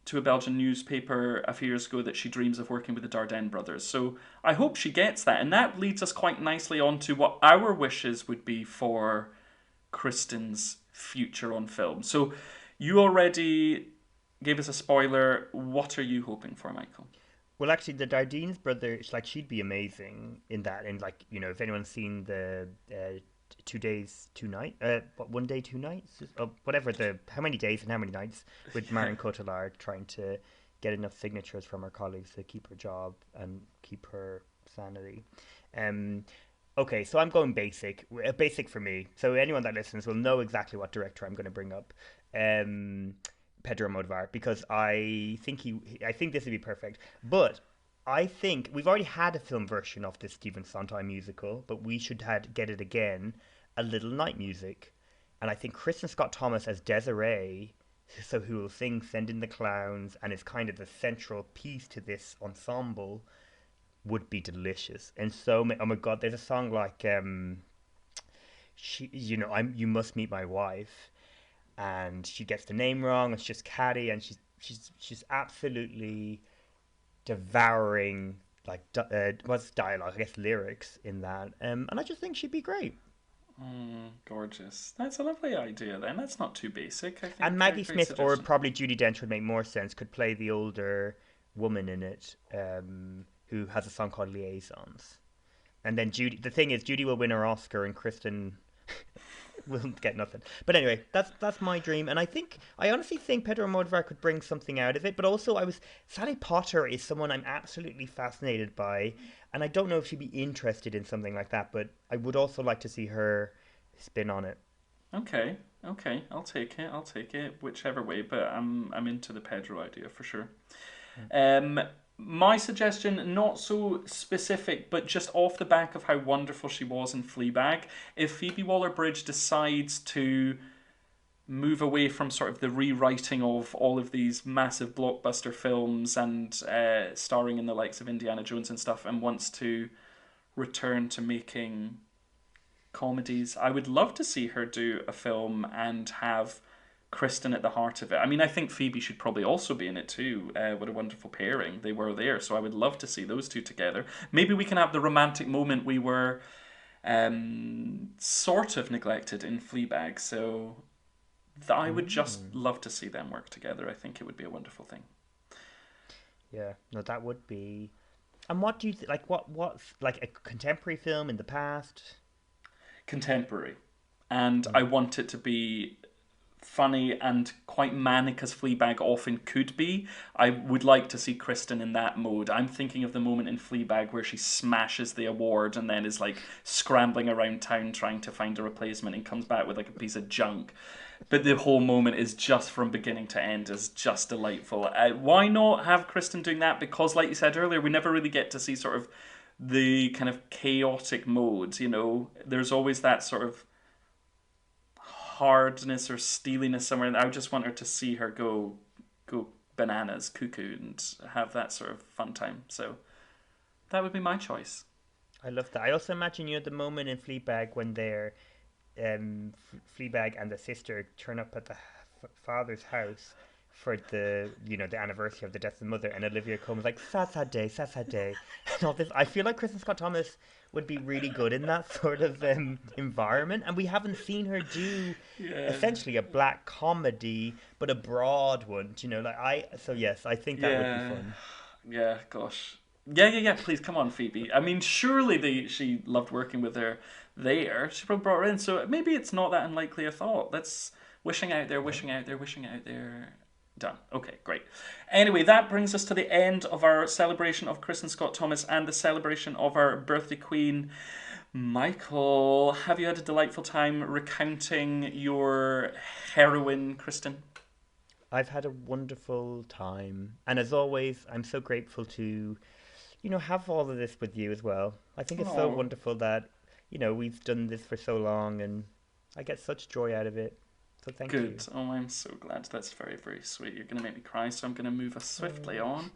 to a Belgian newspaper a few years ago that she dreams of working with the Dardenne brothers. So I hope she gets that. And that leads us quite nicely on to what our wishes would be for Kristin's future on film. So you already gave us a spoiler. What are you hoping for, Michael? Well, actually, the Dardennes brothers, like, she'd be amazing in that. And, like, you know, if anyone's seen the 2 days, 2 nights, 1 day, 2 nights, whatever, how many days and how many nights, with Marion Cotillard trying to get enough signatures from her colleagues to keep her job and keep her sanity. Okay, so I'm going basic for me. So anyone that listens will know exactly what director I'm going to bring up. Pedro Almodovar, because I think this would be perfect. But I think we've already had a film version of this Stephen Sondheim musical, but we should get it again, A Little Night Music. And I think Kristin Scott Thomas as Desiree, so who will sing Send in the Clowns and is kind of the central piece to this ensemble, would be delicious. And so, oh my God, there's a song like You Must Meet My Wife, and she gets the name wrong. It's just catty, and she's absolutely devouring, like, what's dialogue? I guess lyrics in that. And I just think she'd be great. Gorgeous. That's a lovely idea then. That's not too basic, I think. And Maggie Smith or probably Judi Dench would make more sense, could play the older woman in it, who has a song called Liaisons. And then the thing is, Judy will win her Oscar and Kristin will get nothing. But anyway, that's my dream. And I honestly think Pedro Almodovar could bring something out of it. But also, Sally Potter is someone I'm absolutely fascinated by. And I don't know if she'd be interested in something like that. But I would also like to see her spin on it. Okay. I'll take it, whichever way. But I'm into the Pedro idea for sure. My suggestion, not so specific, but just off the back of how wonderful she was in Fleabag, if Phoebe Waller-Bridge decides to move away from sort of the rewriting of all of these massive blockbuster films and starring in the likes of Indiana Jones and stuff, and wants to return to making comedies, I would love to see her do a film and have Kristin at the heart of it. I mean, I think Phoebe should probably also be in it too. What a wonderful pairing they were there. So I would love to see those two together. Maybe we can have the romantic moment we were sort of neglected in Fleabag. So I would just love to see them work together. I think it would be a wonderful thing. Yeah, no, that would be. And what do you like? What's like a contemporary film in the past? Contemporary, and I want it to be funny and quite manic as Fleabag often could be, I would like to see Kristin in that mode. I'm thinking of the moment in Fleabag where she smashes the award and then is like scrambling around town trying to find a replacement and comes back with like a piece of junk. But the whole moment is just from beginning to end is just delightful. Why not have Kristin doing that? Because like you said earlier, we never really get to see sort of the kind of chaotic modes, you know. There's always that sort of hardness or steeliness somewhere, and I just want her to see her go bananas, cuckoo, and have that sort of fun time. So that would be my choice. I love that. I also imagine, you know, the moment in Fleabag when they're Fleabag and the sister turn up at the father's house for the, you know, the anniversary of the death of the mother, and Olivia comes like, sad day, and all this. I feel like Kristin Scott Thomas would be really good in that sort of environment, and we haven't seen her do essentially a black comedy, but a broad one, you know, like yes, I think that would be fun. Yeah, gosh. Yeah, please, come on, Phoebe. I mean, surely she loved working with her there. She probably brought her in, so maybe it's not that unlikely a thought. Let's wishing out there. Done. Okay, great. Anyway, that brings us to the end of our celebration of Kristin Scott Thomas and the celebration of our birthday queen. Michael, have you had a delightful time recounting your heroine, Kristin? I've had a wonderful time. And as always, I'm so grateful to, you know, have all of this with you as well. I think it's so wonderful that, you know, we've done this for so long and I get such joy out of it. So thank you. Good. Oh, I'm so glad. That's very, very sweet. You're going to make me cry, so I'm going to move us swiftly on.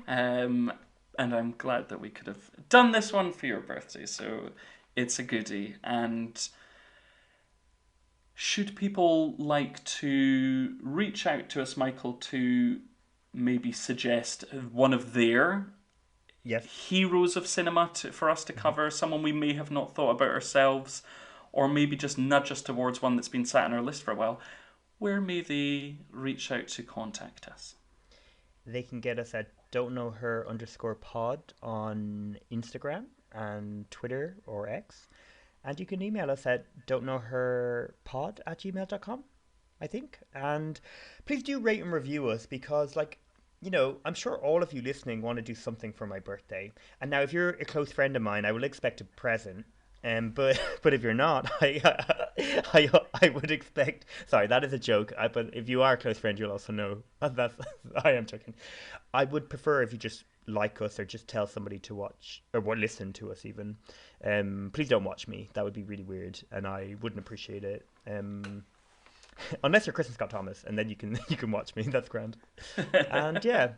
And I'm glad that we could have done this one for your birthday. So it's a goodie. And should people like to reach out to us, Michael, to maybe suggest one of their heroes of cinema for us to cover, someone we may have not thought about ourselves, or maybe just nudge us towards one that's been sat on our list for a while, where may they reach out to contact us? They can get us at don'tknowher_pod on Instagram and Twitter or X. And you can email us at don'tknowherpod@gmail.com, I think. And please do rate and review us because, like, you know, I'm sure all of you listening want to do something for my birthday. And now if you're a close friend of mine, I will expect a present. But if you're not, I would expect. Sorry, that is a joke. But if you are a close friend, you'll also know that's. I am joking. I would prefer if you just like us or just tell somebody to watch or listen to us even. Please don't watch me. That would be really weird, and I wouldn't appreciate it. Unless you're Kristin Scott Thomas, and then you can watch me. That's grand. And yeah,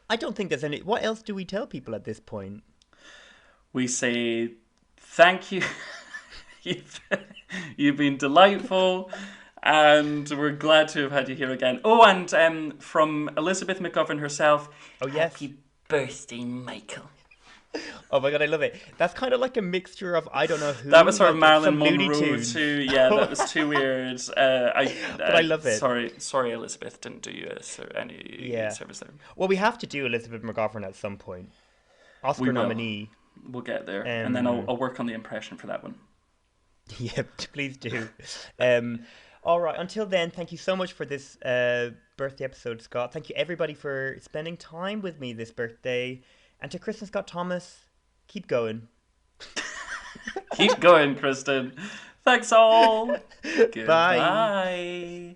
I don't think there's any. What else do we tell people at this point? We say thank you. You've been delightful, and we're glad to have had you here again. Oh, and from Elizabeth McGovern herself. Oh yes. Happy birthday, Michael. Oh my god, I love it. That's kind of like a mixture of I don't know who. That was sort of like Marilyn Monroe too. Yeah, that was too weird. But I love it. Sorry, Elizabeth, didn't do you any service there. Well, we have to do Elizabeth McGovern at some point. Oscar nominee. We'll get there, and then I'll work on the impression for that one. Yeah, please do. All right, until then, thank you so much for this birthday episode, Scott. Thank you, everybody, for spending time with me this birthday. And to Kristin Scott Thomas, keep going. Keep going, Kristin. Thanks all. Bye. Goodbye.